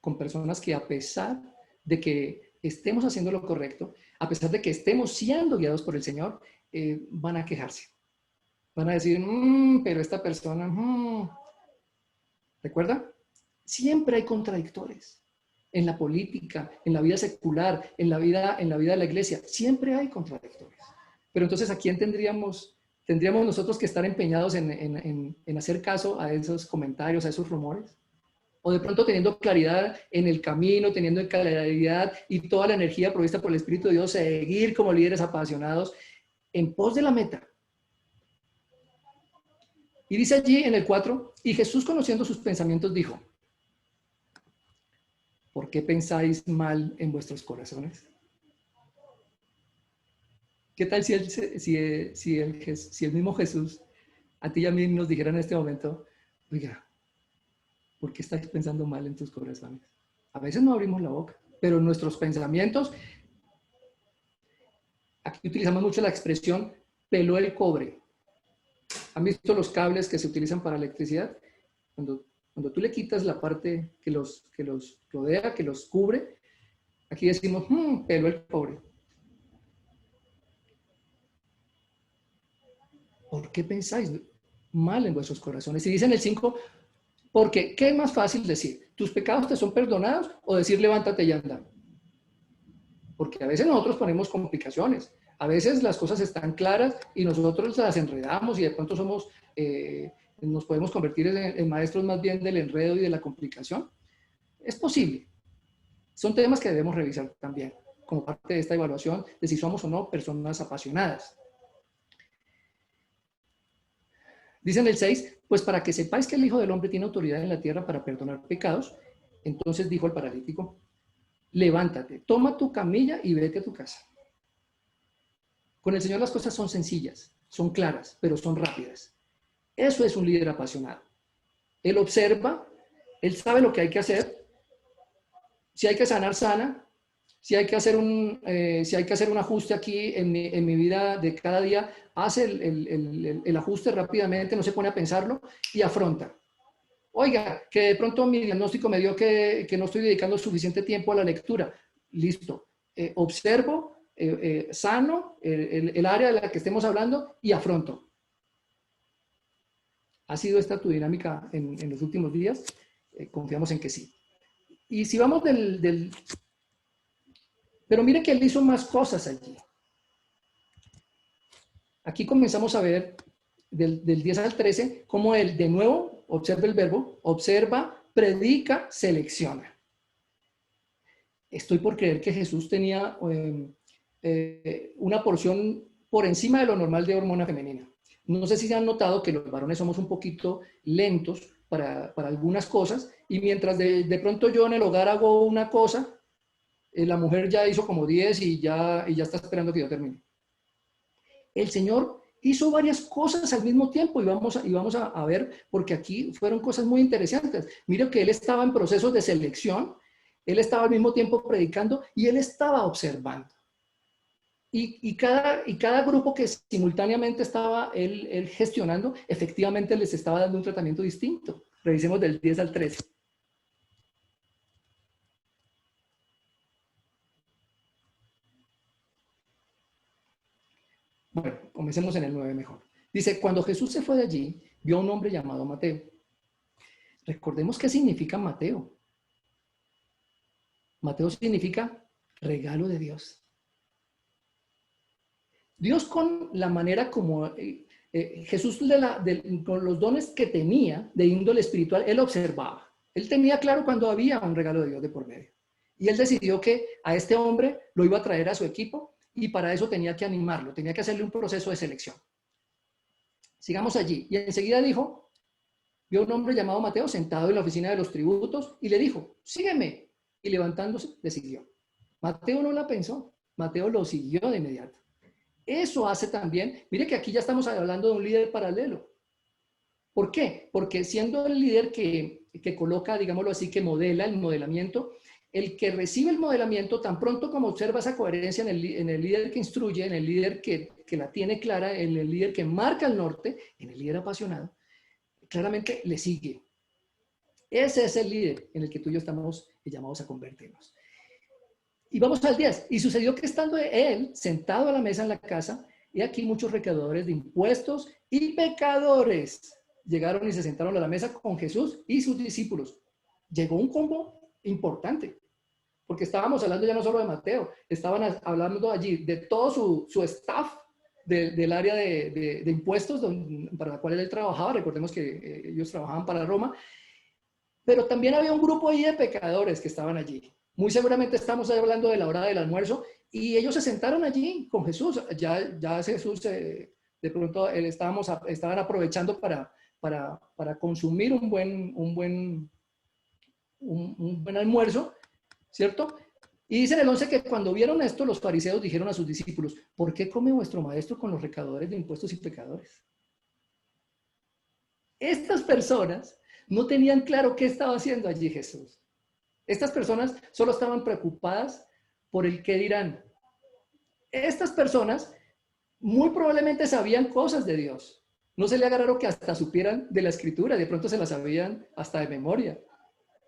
con personas que a pesar de que estemos haciendo lo correcto, a pesar de que estemos siendo guiados por el Señor, van a quejarse. Van a decir, pero esta persona... ¿Recuerda? Siempre hay contradictores. En la política, en la vida secular, en la vida de la iglesia, siempre hay contradictores. Pero entonces, ¿a quién tendríamos nosotros que estar empeñados en hacer caso a esos comentarios, a esos rumores? O de pronto teniendo claridad en el camino, teniendo claridad y toda la energía provista por el Espíritu de Dios, seguir como líderes apasionados en pos de la meta. Y dice allí en el 4, y Jesús conociendo sus pensamientos dijo, ¿por qué pensáis mal en vuestros corazones? ¿Qué tal si el mismo Jesús a ti y a mí nos dijera en este momento, oiga, ¿por qué estáis pensando mal en tus corazones? A veces no abrimos la boca, pero nuestros pensamientos, aquí utilizamos mucho la expresión, peló el cobre. ¿Han visto los cables que se utilizan para electricidad? Cuando tú le quitas la parte que los rodea, que los cubre, aquí decimos, peló el cobre. ¿Por qué pensáis mal en vuestros corazones. Y dice en el 5, porque ¿qué es más fácil decir? ¿Tus pecados te son perdonados? O decir levántate y anda. Porque a veces nosotros ponemos complicaciones. A veces las cosas están claras y nosotros las enredamos y de pronto nos podemos convertir en maestros más bien del enredo y de la complicación. Es posible. Son temas que debemos revisar también como parte de esta evaluación de si somos o no personas apasionadas. Dice en el 6, pues para que sepáis que el Hijo del Hombre tiene autoridad en la tierra para perdonar pecados, entonces dijo el paralítico, levántate, toma tu camilla y vete a tu casa. Con el Señor las cosas son sencillas, son claras, pero son rápidas. Eso es un líder apasionado. Él observa, él sabe lo que hay que hacer. Si hay que sanar, sana. Si hay que hacer un ajuste aquí en mi vida de cada día, hace el ajuste rápidamente, no se pone a pensarlo y afronta. Oiga, que de pronto mi diagnóstico me dio que no estoy dedicando suficiente tiempo a la lectura. Listo. Observo, sano el área de la que estemos hablando y afronto. ¿Ha sido esta tu dinámica en los últimos días? Confiamos en que sí. Y si vamos Pero mire que él hizo más cosas allí. Aquí comenzamos a ver del 10 al 13 cómo él, de nuevo, observa el verbo, observa, predica, selecciona. Estoy por creer que Jesús tenía una porción por encima de lo normal de hormona femenina. No sé si se han notado que los varones somos un poquito lentos para algunas cosas y mientras de pronto yo en el hogar hago una cosa, la mujer ya hizo como 10 y ya está esperando que yo termine. El Señor hizo varias cosas al mismo tiempo y vamos a ver, porque aquí fueron cosas muy interesantes. Mira que Él estaba en procesos de selección, Él estaba al mismo tiempo predicando y Él estaba observando. Y cada grupo que simultáneamente estaba él gestionando, efectivamente les estaba dando un tratamiento distinto. Revisemos del 10 al 13. Bueno, comencemos en el 9 mejor. Dice, cuando Jesús se fue de allí, vio a un hombre llamado Mateo. Recordemos qué significa Mateo. Mateo significa regalo de Dios. Dios con la manera como Jesús con los dones que tenía de índole espiritual, él observaba. Él tenía claro cuando había un regalo de Dios de por medio. Y él decidió que a este hombre lo iba a traer a su equipo y para eso tenía que animarlo, tenía que hacerle un proceso de selección. Sigamos allí. Y enseguida dijo, vio a un hombre llamado Mateo sentado en la oficina de los tributos y le dijo, sígueme. Y levantándose, le siguió. Mateo no la pensó, Mateo lo siguió de inmediato. Eso hace también, mire que aquí ya estamos hablando de un líder paralelo. ¿Por qué? Porque siendo el líder que coloca, digámoslo así, que modela el modelamiento, el que recibe el modelamiento, tan pronto como observa esa coherencia en el líder que instruye, en el líder que la tiene clara, en el líder que marca el norte, en el líder apasionado, claramente le sigue. Ese es el líder en el que tú y yo estamos llamados a convertirnos. Y vamos al 10. Y sucedió que estando él sentado a la mesa en la casa, y aquí muchos recaudadores de impuestos y pecadores llegaron y se sentaron a la mesa con Jesús y sus discípulos. Llegó un combo importante, porque estábamos hablando ya no solo de Mateo, estaban hablando allí de todo su staff del área de impuestos para la cual él trabajaba. Recordemos que ellos trabajaban para Roma, pero también había un grupo ahí de pecadores que estaban allí. Muy seguramente estamos hablando de la hora del almuerzo y ellos se sentaron allí con Jesús. Ya Jesús, de pronto estaban aprovechando para consumir un buen almuerzo, ¿cierto? Y dice en el 11 que cuando vieron esto, los fariseos dijeron a sus discípulos, ¿por qué come vuestro maestro con los recaudadores de impuestos y pecadores? Estas personas no tenían claro qué estaba haciendo allí Jesús. Estas personas solo estaban preocupadas por el qué dirán. Estas personas muy probablemente sabían cosas de Dios. No se le haga raro que hasta supieran de la escritura, de pronto se la sabían hasta de memoria,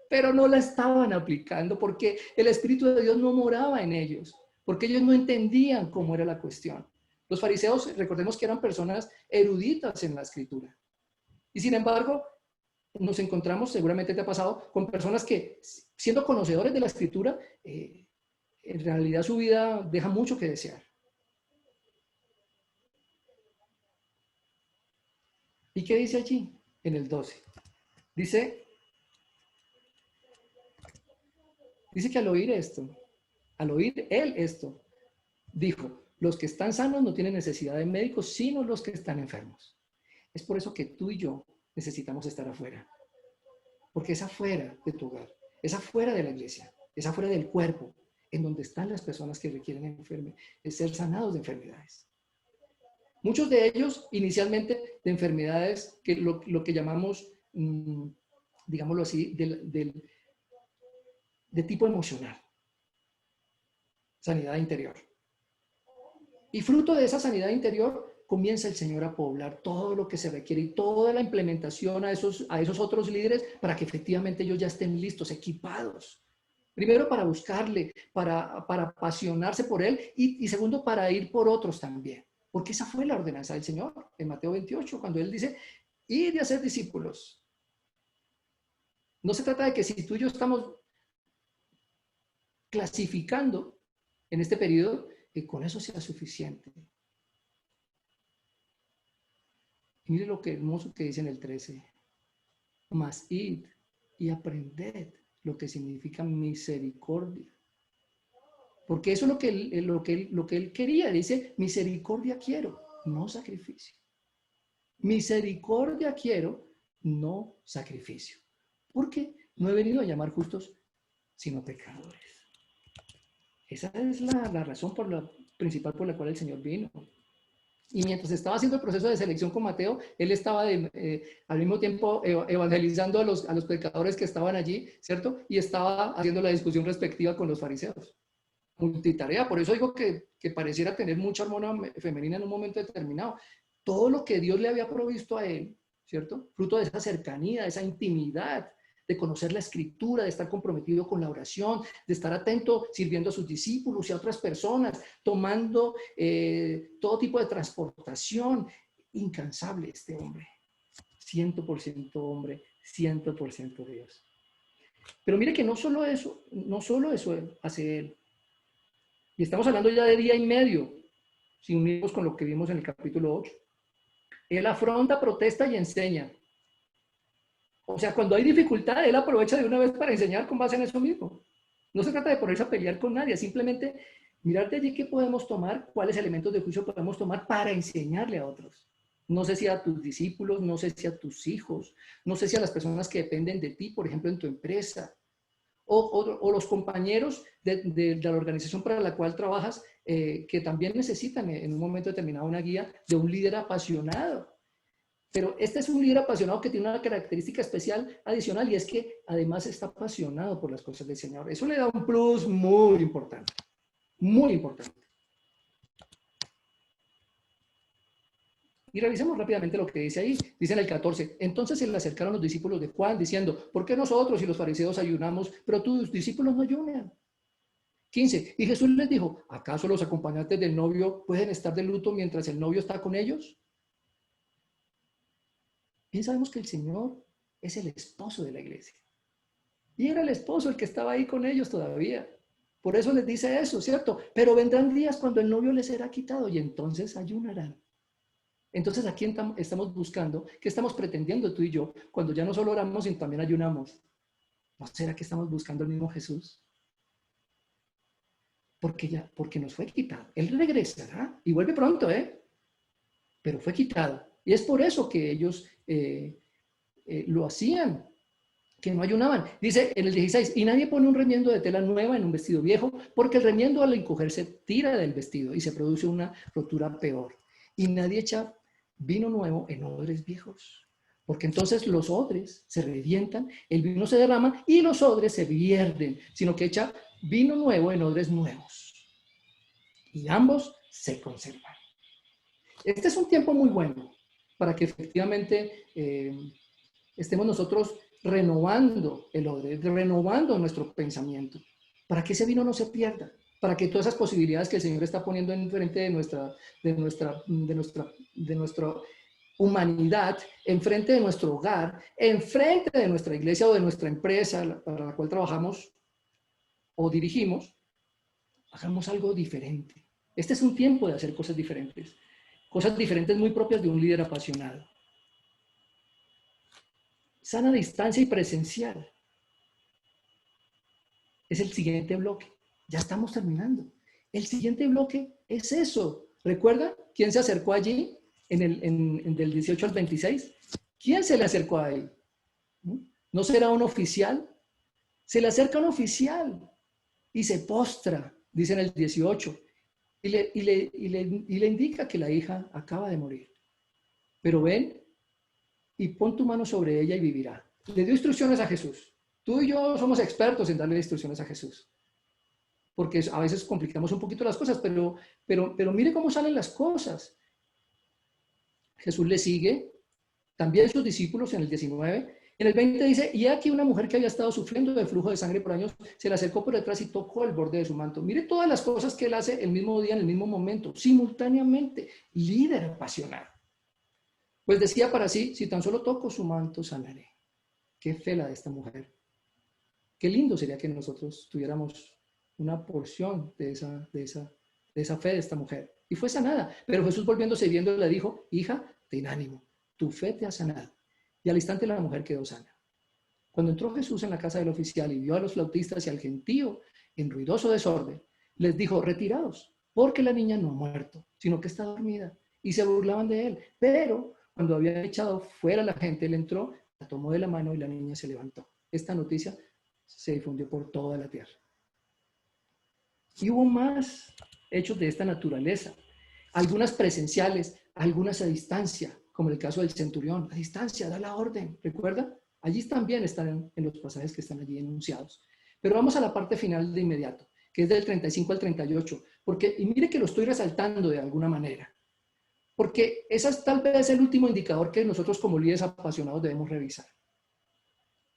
pero no la estaban aplicando porque el Espíritu de Dios no moraba en ellos, porque ellos no entendían cómo era la cuestión. Los fariseos, recordemos que eran personas eruditas en la escritura. Y sin embargo, nos encontramos, seguramente te ha pasado, con personas que, siendo conocedores de la Escritura, en realidad su vida deja mucho que desear. ¿Y qué dice allí? En el 12. Dice que al oír esto, al oír él esto, dijo, los que están sanos no tienen necesidad de médicos, sino los que están enfermos. Es por eso que tú y yo necesitamos estar afuera. Porque es afuera de tu hogar, es afuera de la iglesia, es afuera del cuerpo, en donde están las personas que requieren ser sanados de enfermedades. Muchos de ellos, inicialmente, de enfermedades, que lo que llamamos, digámoslo así, de tipo emocional. Sanidad interior. Y fruto de esa sanidad interior, comienza el Señor a poblar todo lo que se requiere y toda la implementación a esos otros líderes para que efectivamente ellos ya estén listos, equipados. Primero para buscarle, para apasionarse por Él y segundo para ir por otros también. Porque esa fue la ordenanza del Señor en Mateo 28, cuando Él dice, ir y hacer discípulos. No se trata de que si tú y yo estamos clasificando en este periodo, que con eso sea suficiente. Y mire lo que hermoso que dice en el 13. Mas id y aprended lo que significa misericordia. Porque eso es lo que él quería. Dice, misericordia quiero, no sacrificio. Misericordia quiero, no sacrificio. Porque no he venido a llamar justos, sino pecadores. Esa es la razón principal por la cual el Señor vino. Y mientras estaba haciendo el proceso de selección con Mateo, él estaba al mismo tiempo evangelizando a los pecadores que estaban allí, ¿cierto? Y estaba haciendo la discusión respectiva con los fariseos. Multitarea, por eso digo que pareciera tener mucha hormona femenina en un momento determinado. Todo lo que Dios le había provisto a él, ¿cierto? Fruto de esa cercanía, de esa intimidad, de conocer la Escritura, de estar comprometido con la oración, de estar atento sirviendo a sus discípulos y a otras personas, tomando todo tipo de transportación. Incansable este hombre, 100% hombre, 100% Dios. Pero mire que no solo eso hace él. Y estamos hablando ya de día y medio, si unimos con lo que vimos en el capítulo 8. Él afronta, protesta y enseña. O sea, cuando hay dificultad, él aprovecha de una vez para enseñar con base en eso mismo. No se trata de ponerse a pelear con nadie, simplemente mirar de allí qué podemos tomar, cuáles elementos de juicio podemos tomar para enseñarle a otros. No sé si a tus discípulos, no sé si a tus hijos, no sé si a las personas que dependen de ti, por ejemplo, en tu empresa, o los compañeros de la organización para la cual trabajas, que también necesitan en un momento determinado una guía de un líder apasionado. Pero este es un líder apasionado que tiene una característica especial adicional y es que además está apasionado por las cosas del Señor. Eso le da un plus muy importante, muy importante. Y revisemos rápidamente lo que dice ahí. Dice en el 14, entonces se le acercaron los discípulos de Juan diciendo, ¿por qué nosotros y los fariseos ayunamos, pero tus discípulos no ayunan? 15, y Jesús les dijo, ¿acaso los acompañantes del novio pueden estar de luto mientras el novio está con ellos? Bien sabemos que el Señor es el esposo de la iglesia. Y era el esposo el que estaba ahí con ellos todavía. Por eso les dice eso, ¿cierto? Pero vendrán días cuando el novio les será quitado y entonces ayunarán. Entonces, ¿a quién estamos buscando? ¿Qué estamos pretendiendo tú y yo cuando ya no solo oramos, sino también ayunamos? ¿No será que estamos buscando al mismo Jesús? Porque nos fue quitado. Él regresará y vuelve pronto, pero fue quitado. Y es por eso que ellos lo hacían, que no ayunaban. Dice en el 16, y nadie pone un remiendo de tela nueva en un vestido viejo, porque el remiendo al encogerse tira del vestido y se produce una rotura peor. Y nadie echa vino nuevo en odres viejos, porque entonces los odres se revientan, el vino se derrama y los odres se pierden, sino que echa vino nuevo en odres nuevos. Y ambos se conservan. Este es un tiempo muy bueno para que efectivamente estemos nosotros renovando el odre, renovando nuestro pensamiento, para que ese vino no se pierda, para que todas esas posibilidades que el Señor está poniendo en frente de nuestro humanidad enfrente de nuestro hogar, enfrente de nuestra iglesia o de nuestra empresa para la cual trabajamos o dirigimos, hagamos algo diferente. Este es un tiempo de hacer cosas diferentes muy propias de un líder apasionado. Sana distancia y presencial. Es el siguiente bloque. Ya estamos terminando. El siguiente bloque es eso. ¿Recuerda quién se acercó allí del 18 al 26? ¿Quién se le acercó ahí? ¿No será un oficial? Se le acerca un oficial y se postra, dice en el 18, y le indica que la hija acaba de morir. Pero ven y pon tu mano sobre ella y vivirá. Le dio instrucciones a Jesús. Tú y yo somos expertos en darle instrucciones a Jesús, porque a veces complicamos un poquito las cosas, pero mire cómo salen las cosas. Jesús le sigue, también sus discípulos en el 19. En el 20 dice, y aquí una mujer que había estado sufriendo de flujo de sangre por años, se le acercó por detrás y tocó el borde de su manto. Mire todas las cosas que él hace el mismo día, en el mismo momento, simultáneamente. Líder apasionado. Pues decía para sí, si tan solo toco su manto, sanaré. Qué fe la de esta mujer. Qué lindo sería que nosotros tuviéramos una porción de esa fe de esta mujer. Y fue sanada. Pero Jesús, volviéndose y viendo, le dijo, hija, ten ánimo, tu fe te ha sanado. Y al instante la mujer quedó sana. Cuando entró Jesús en la casa del oficial y vio a los flautistas y al gentío en ruidoso desorden, les dijo, retiraos, porque la niña no ha muerto, sino que está dormida. Y se burlaban de él. Pero cuando había echado fuera a la gente, él entró, la tomó de la mano y la niña se levantó. Esta noticia se difundió por toda la tierra. Y hubo más hechos de esta naturaleza. Algunas presenciales, algunas a distancia, como el caso del centurión, a distancia, da la orden, ¿recuerda? Allí también están en los pasajes que están allí enunciados. Pero vamos a la parte final de inmediato, que es del 35 al 38, y mire que lo estoy resaltando de alguna manera, porque ese es tal vez el último indicador que nosotros como líderes apasionados debemos revisar,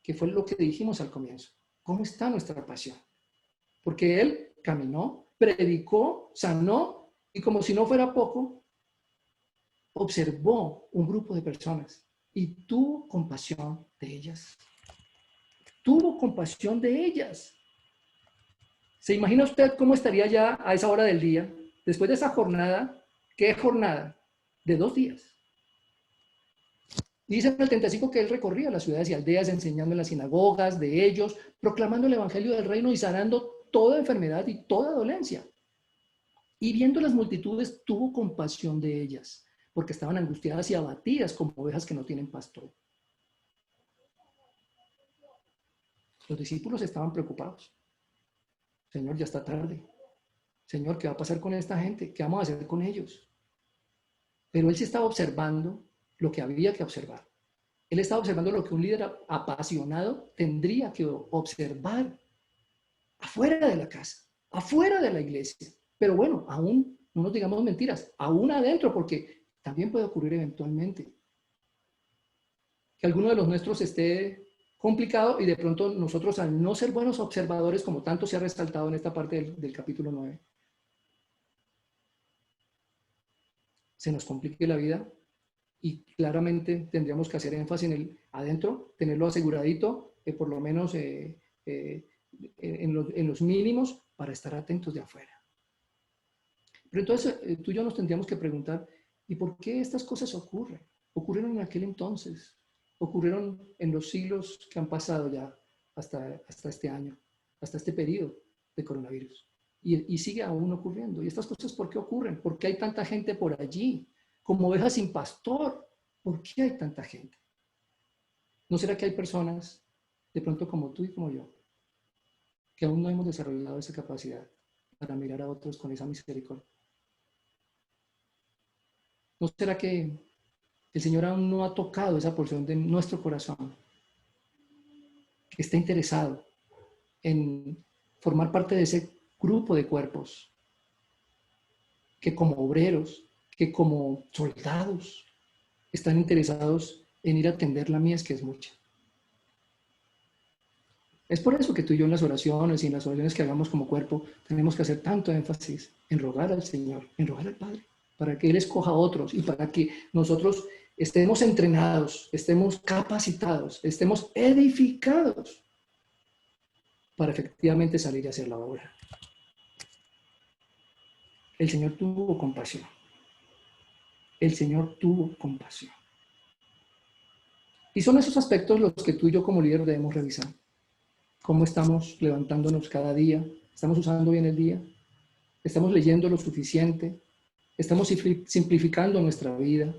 que fue lo que dijimos al comienzo. ¿Cómo está nuestra pasión? Porque él caminó, predicó, sanó, y como si no fuera poco, observó un grupo de personas y tuvo compasión de ellas. Tuvo compasión de ellas. ¿Se imagina usted cómo estaría ya a esa hora del día? Después de esa jornada, ¿qué jornada? De 2 días. Dice en el 35 que él recorría las ciudades y aldeas enseñando en las sinagogas de ellos, proclamando el evangelio del reino y sanando toda enfermedad y toda dolencia. Y viendo las multitudes, tuvo compasión de ellas, porque estaban angustiadas y abatidas como ovejas que no tienen pastor. Los discípulos estaban preocupados. Señor, ya está tarde. Señor, ¿qué va a pasar con esta gente? ¿Qué vamos a hacer con ellos? Pero él sí estaba observando lo que había que observar. Él estaba observando lo que un líder apasionado tendría que observar afuera de la casa, afuera de la iglesia. Pero bueno, aún, no nos digamos mentiras, aún adentro, porque también puede ocurrir eventualmente que alguno de los nuestros esté complicado y de pronto nosotros, al no ser buenos observadores, como tanto se ha resaltado en esta parte del capítulo 9, se nos complique la vida y claramente tendríamos que hacer énfasis en el adentro, tenerlo aseguradito, por lo menos en los mínimos, para estar atentos de afuera. Pero entonces tú y yo nos tendríamos que preguntar, ¿y por qué estas cosas ocurren? Ocurrieron en aquel entonces, ocurrieron en los siglos que han pasado ya hasta este año, hasta este periodo de coronavirus. Y sigue aún ocurriendo. ¿Y estas cosas por qué ocurren? ¿Por qué hay tanta gente por allí? Como ovejas sin pastor. ¿Por qué hay tanta gente? ¿No será que hay personas, de pronto como tú y como yo, que aún no hemos desarrollado esa capacidad para mirar a otros con esa misericordia? ¿No será que el Señor aún no ha tocado esa porción de nuestro corazón, que está interesado en formar parte de ese grupo de cuerpos, que como obreros, que como soldados, están interesados en ir a atender la mies, que es mucha? Es por eso que tú y yo en las oraciones y en las oraciones que hagamos como cuerpo, tenemos que hacer tanto énfasis en rogar al Señor, en rogar al Padre, para que Él escoja a otros y para que nosotros estemos entrenados, estemos capacitados, estemos edificados para efectivamente salir a hacer la obra. El Señor tuvo compasión. El Señor tuvo compasión. Y son esos aspectos los que tú y yo como líder debemos revisar. ¿Cómo estamos levantándonos cada día? ¿Estamos usando bien el día? ¿Estamos leyendo lo suficiente? ¿Estamos simplificando nuestra vida?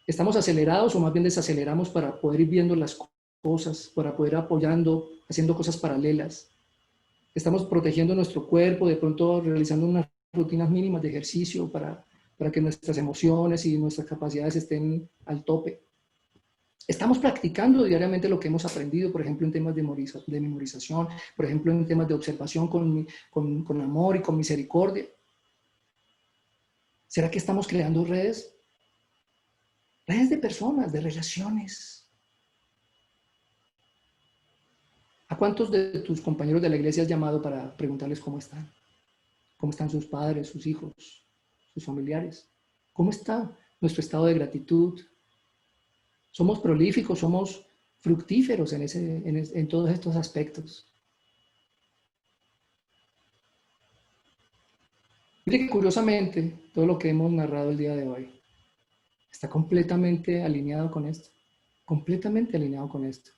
¿Estamos acelerados o más bien desaceleramos para poder ir viendo las cosas, para poder apoyando, haciendo cosas paralelas? ¿Estamos protegiendo nuestro cuerpo, de pronto realizando unas rutinas mínimas de ejercicio para que nuestras emociones y nuestras capacidades estén al tope? Estamos practicando diariamente lo que hemos aprendido, por ejemplo, en temas de memorización, por ejemplo, en temas de observación con amor y con misericordia. ¿Será que estamos creando redes? Redes de personas, de relaciones. ¿A cuántos de tus compañeros de la iglesia has llamado para preguntarles cómo están? ¿Cómo están sus padres, sus hijos, sus familiares? ¿Cómo está nuestro estado de gratitud? ¿Somos prolíficos, somos fructíferos en todos estos aspectos? Mire que curiosamente todo lo que hemos narrado el día de hoy está completamente alineado con esto. Completamente alineado con esto.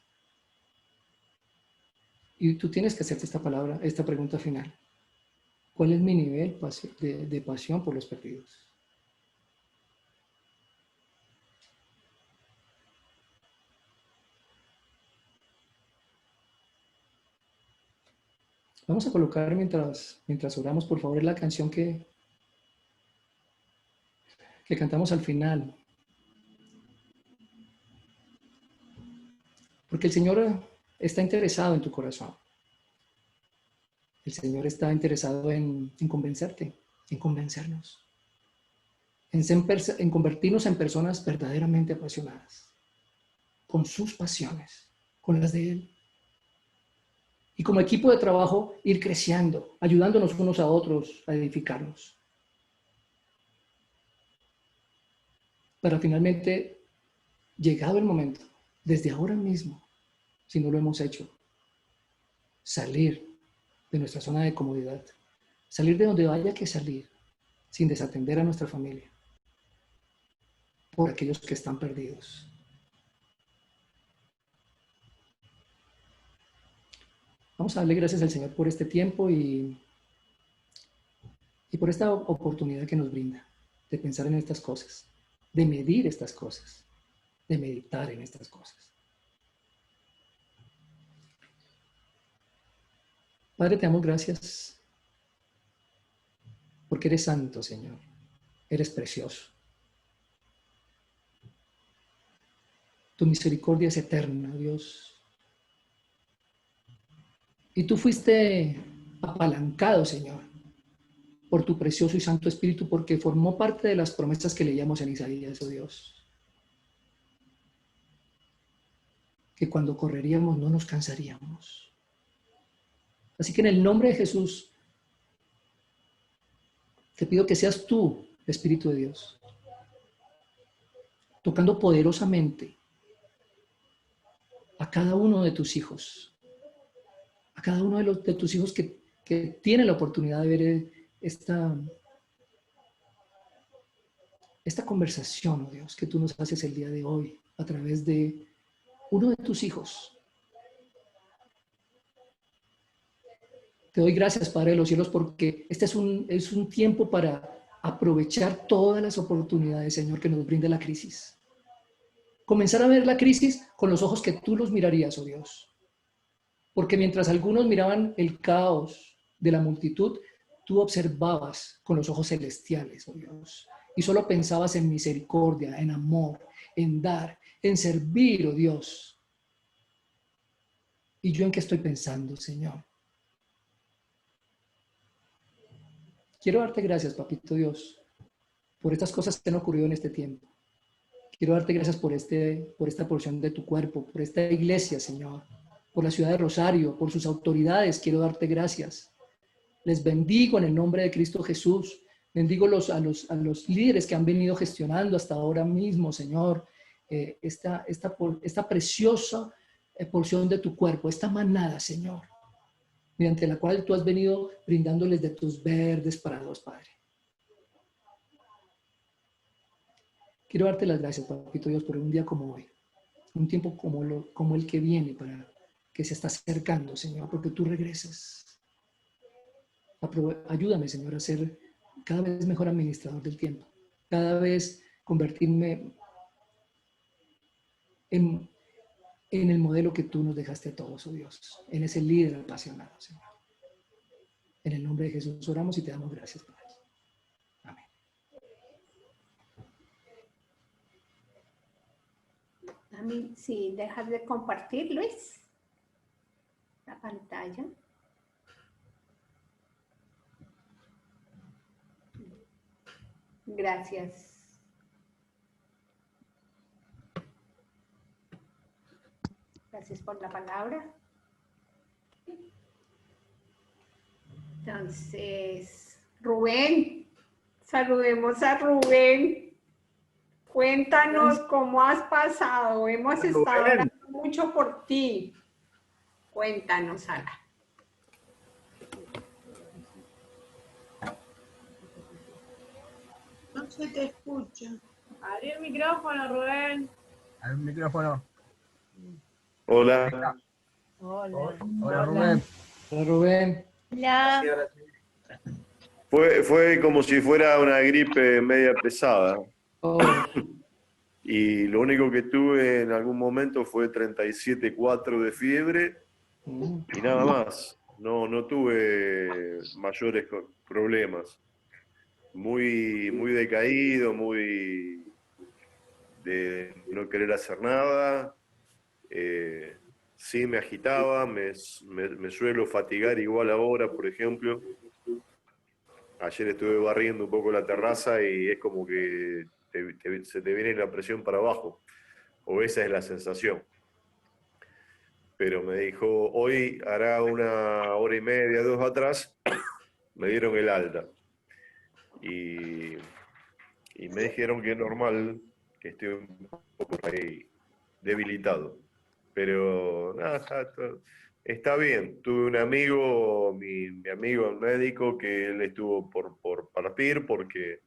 Y tú tienes que hacerte esta pregunta final. ¿Cuál es mi nivel de pasión por los perdidos? Vamos a colocar mientras oramos, por favor, la canción que cantamos al final. Porque el Señor está interesado en tu corazón. El Señor está interesado en convencerte, en convencernos, en convertirnos en personas verdaderamente apasionadas, con sus pasiones, con las de Él. Y como equipo de trabajo, ir creciendo, ayudándonos unos a otros a edificarnos. Para finalmente, llegado el momento, desde ahora mismo, si no lo hemos hecho, salir de nuestra zona de comodidad, salir de donde haya que salir, sin desatender a nuestra familia, por aquellos que están perdidos. Vamos a darle gracias al Señor por este tiempo y por esta oportunidad que nos brinda de pensar en estas cosas, de medir estas cosas, de meditar en estas cosas. Padre, te damos gracias porque eres santo, Señor. Eres precioso. Tu misericordia es eterna, Dios. Y tú fuiste apalancado, Señor, por tu precioso y santo Espíritu, porque formó parte de las promesas que leíamos en Isaías, oh Dios. Que cuando correríamos no nos cansaríamos. Así que en el nombre de Jesús, te pido que seas tú, Espíritu de Dios, tocando poderosamente a cada uno de tus hijos, a cada uno de tus hijos que tienen la oportunidad de ver esta conversación, oh Dios, que tú nos haces el día de hoy a través de uno de tus hijos. Te doy gracias, Padre de los cielos, porque este es un tiempo para aprovechar todas las oportunidades, Señor, que nos brinda la crisis. Comenzar a ver la crisis con los ojos que tú los mirarías, oh Dios. Porque mientras algunos miraban el caos de la multitud, tú observabas con los ojos celestiales, oh Dios. Y solo pensabas en misericordia, en amor, en dar, en servir, oh Dios. ¿Y yo en qué estoy pensando, Señor? Quiero darte gracias, Papito Dios, por estas cosas que han ocurrido en este tiempo. Quiero darte gracias por esta porción de tu cuerpo, por esta iglesia, Señor, por la ciudad de Rosario, por sus autoridades. Quiero darte gracias. Les bendigo en el nombre de Cristo Jesús. Bendigo a los líderes que han venido gestionando hasta ahora mismo, Señor, esta preciosa porción de tu cuerpo, esta manada, Señor, mediante la cual tú has venido brindándoles de tus verdes prados, Padre. Quiero darte las gracias, Papito Dios, por un día como hoy, un tiempo como el que viene, para que se está acercando, Señor, porque tú regresas. Ayúdame, Señor, a ser cada vez mejor administrador del tiempo, cada vez convertirme en el modelo que tú nos dejaste a todos, oh Dios, en ese líder apasionado, Señor. En el nombre de Jesús oramos y te damos gracias, Padre. Amén. A mí, si dejas de compartir, Luis, la pantalla. Gracias. Gracias por la palabra. Entonces, Rubén, saludemos a Rubén. Cuéntanos cómo has pasado. Hemos estado hablando mucho por ti. Cuéntanos, Ana. No se te escucha. Abrí el micrófono, Rubén. Abre el micrófono. Hola. Hola. Hola, Rubén. Hola, Rubén. Hola. Fue como si fuera una gripe media pesada. Oh, Y lo único que tuve en algún momento fue 37,4 de fiebre y nada más. No tuve mayores problemas. Muy decaído, muy de no querer hacer nada. Sí me agitaba, me suelo fatigar igual ahora, por ejemplo. Ayer estuve barriendo un poco la terraza y es como que se te viene la presión para abajo, o esa es la sensación. Pero me dijo, hoy hará 1 hora y media, 2 atrás, me dieron el alta. Y me dijeron que es normal, que estoy un poco ahí debilitado. Pero nada, está bien. Tuve un amigo, mi amigo el médico, que él estuvo por partir porque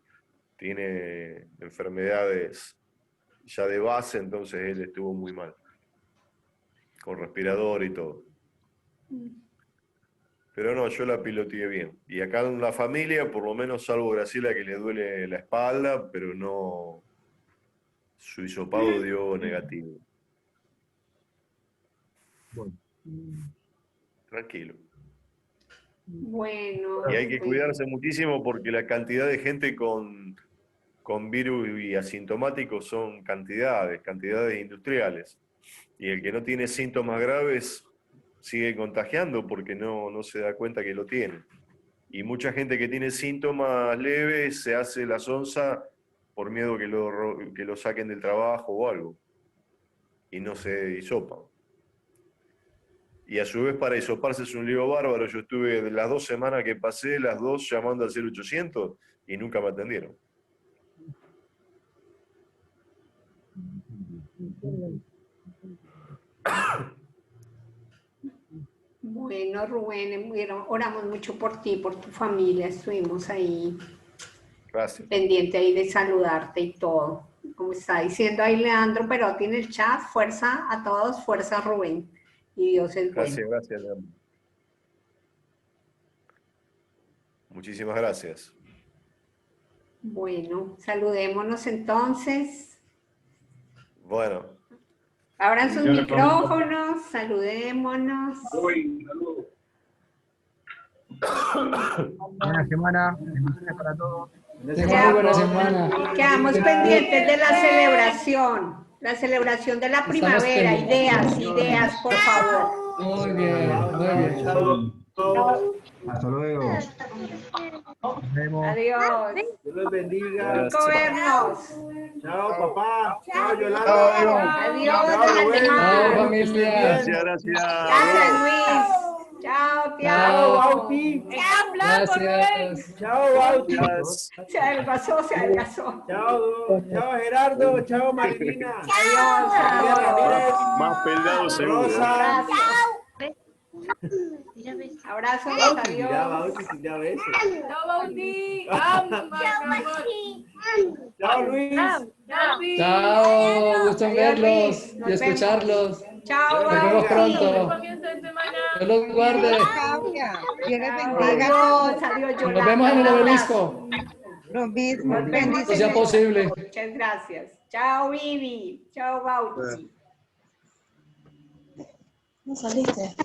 tiene enfermedades ya de base, entonces él estuvo muy mal, con respirador y todo. Pero no, yo la piloteé bien. Y acá en la familia, por lo menos salvo Graciela, que le duele la espalda, pero no, su hisopado dio negativo. Bueno. Tranquilo. Bueno. Y hay que cuidarse muchísimo porque la cantidad de gente con virus y asintomáticos son cantidades industriales. Y el que no tiene síntomas graves sigue contagiando porque no se da cuenta que lo tiene. Y mucha gente que tiene síntomas leves se hace la sonsa por miedo que lo saquen del trabajo o algo. Y no se hisopan. Y a su vez para hisoparse es un lío bárbaro. Yo estuve de las 2 semanas que pasé, las 2 llamando al 0800 y nunca me atendieron. Bueno, Rubén, oramos mucho por ti, por tu familia, estuvimos ahí. Gracias. Pendiente ahí de saludarte y todo. Como está diciendo ahí Leandro Perotti en el chat, fuerza a todos, fuerza Rubén. Y Dios es bueno. Gracias, Leandro. Muchísimas gracias. Bueno, saludémonos entonces. Bueno. Abran sus micrófonos, saludémonos. Buena semana, bendiciones para todos. buena semana. Quedamos pendientes de la celebración de la primavera. Ideas, por favor. Muy bien. Hasta luego. Nos vemos. Adiós. Dios les bendiga. Vernos. Chao, papá. Chao, Yolanda. Adiós. Chao, familia. Gracias. Gracias, Luis. Chao, Chao, Tiago. Bauti. Chao. blanco, Rubén. Gracias. Chao, Bauti. Se adelgazó, se adelgazó. Chao, Gerardo. Chao, Marilina. Adiós, María Ramírez. Más pelado seguro. Rosa. Abrazos, Bauti, adiós. mira, Bauti, mira besos. Chao, Bauti. Amo, Chao, Luis. Chao, Luis. Chao, gusto en Adiós, verlos Luis. y Nos escucharlos. Chao, Nos vemos Bauti. pronto. Comienzo de semana. Dios los guarde. Dios les Chao, bendiga. adiós, adiós, Yolanda. Nos vemos en el Un abrazo. obelisco. Lo mismo. Nos vemos Cuando sea en el- posible. Muchas gracias. Chao, Vivi. Chao, Bauti. No saliste.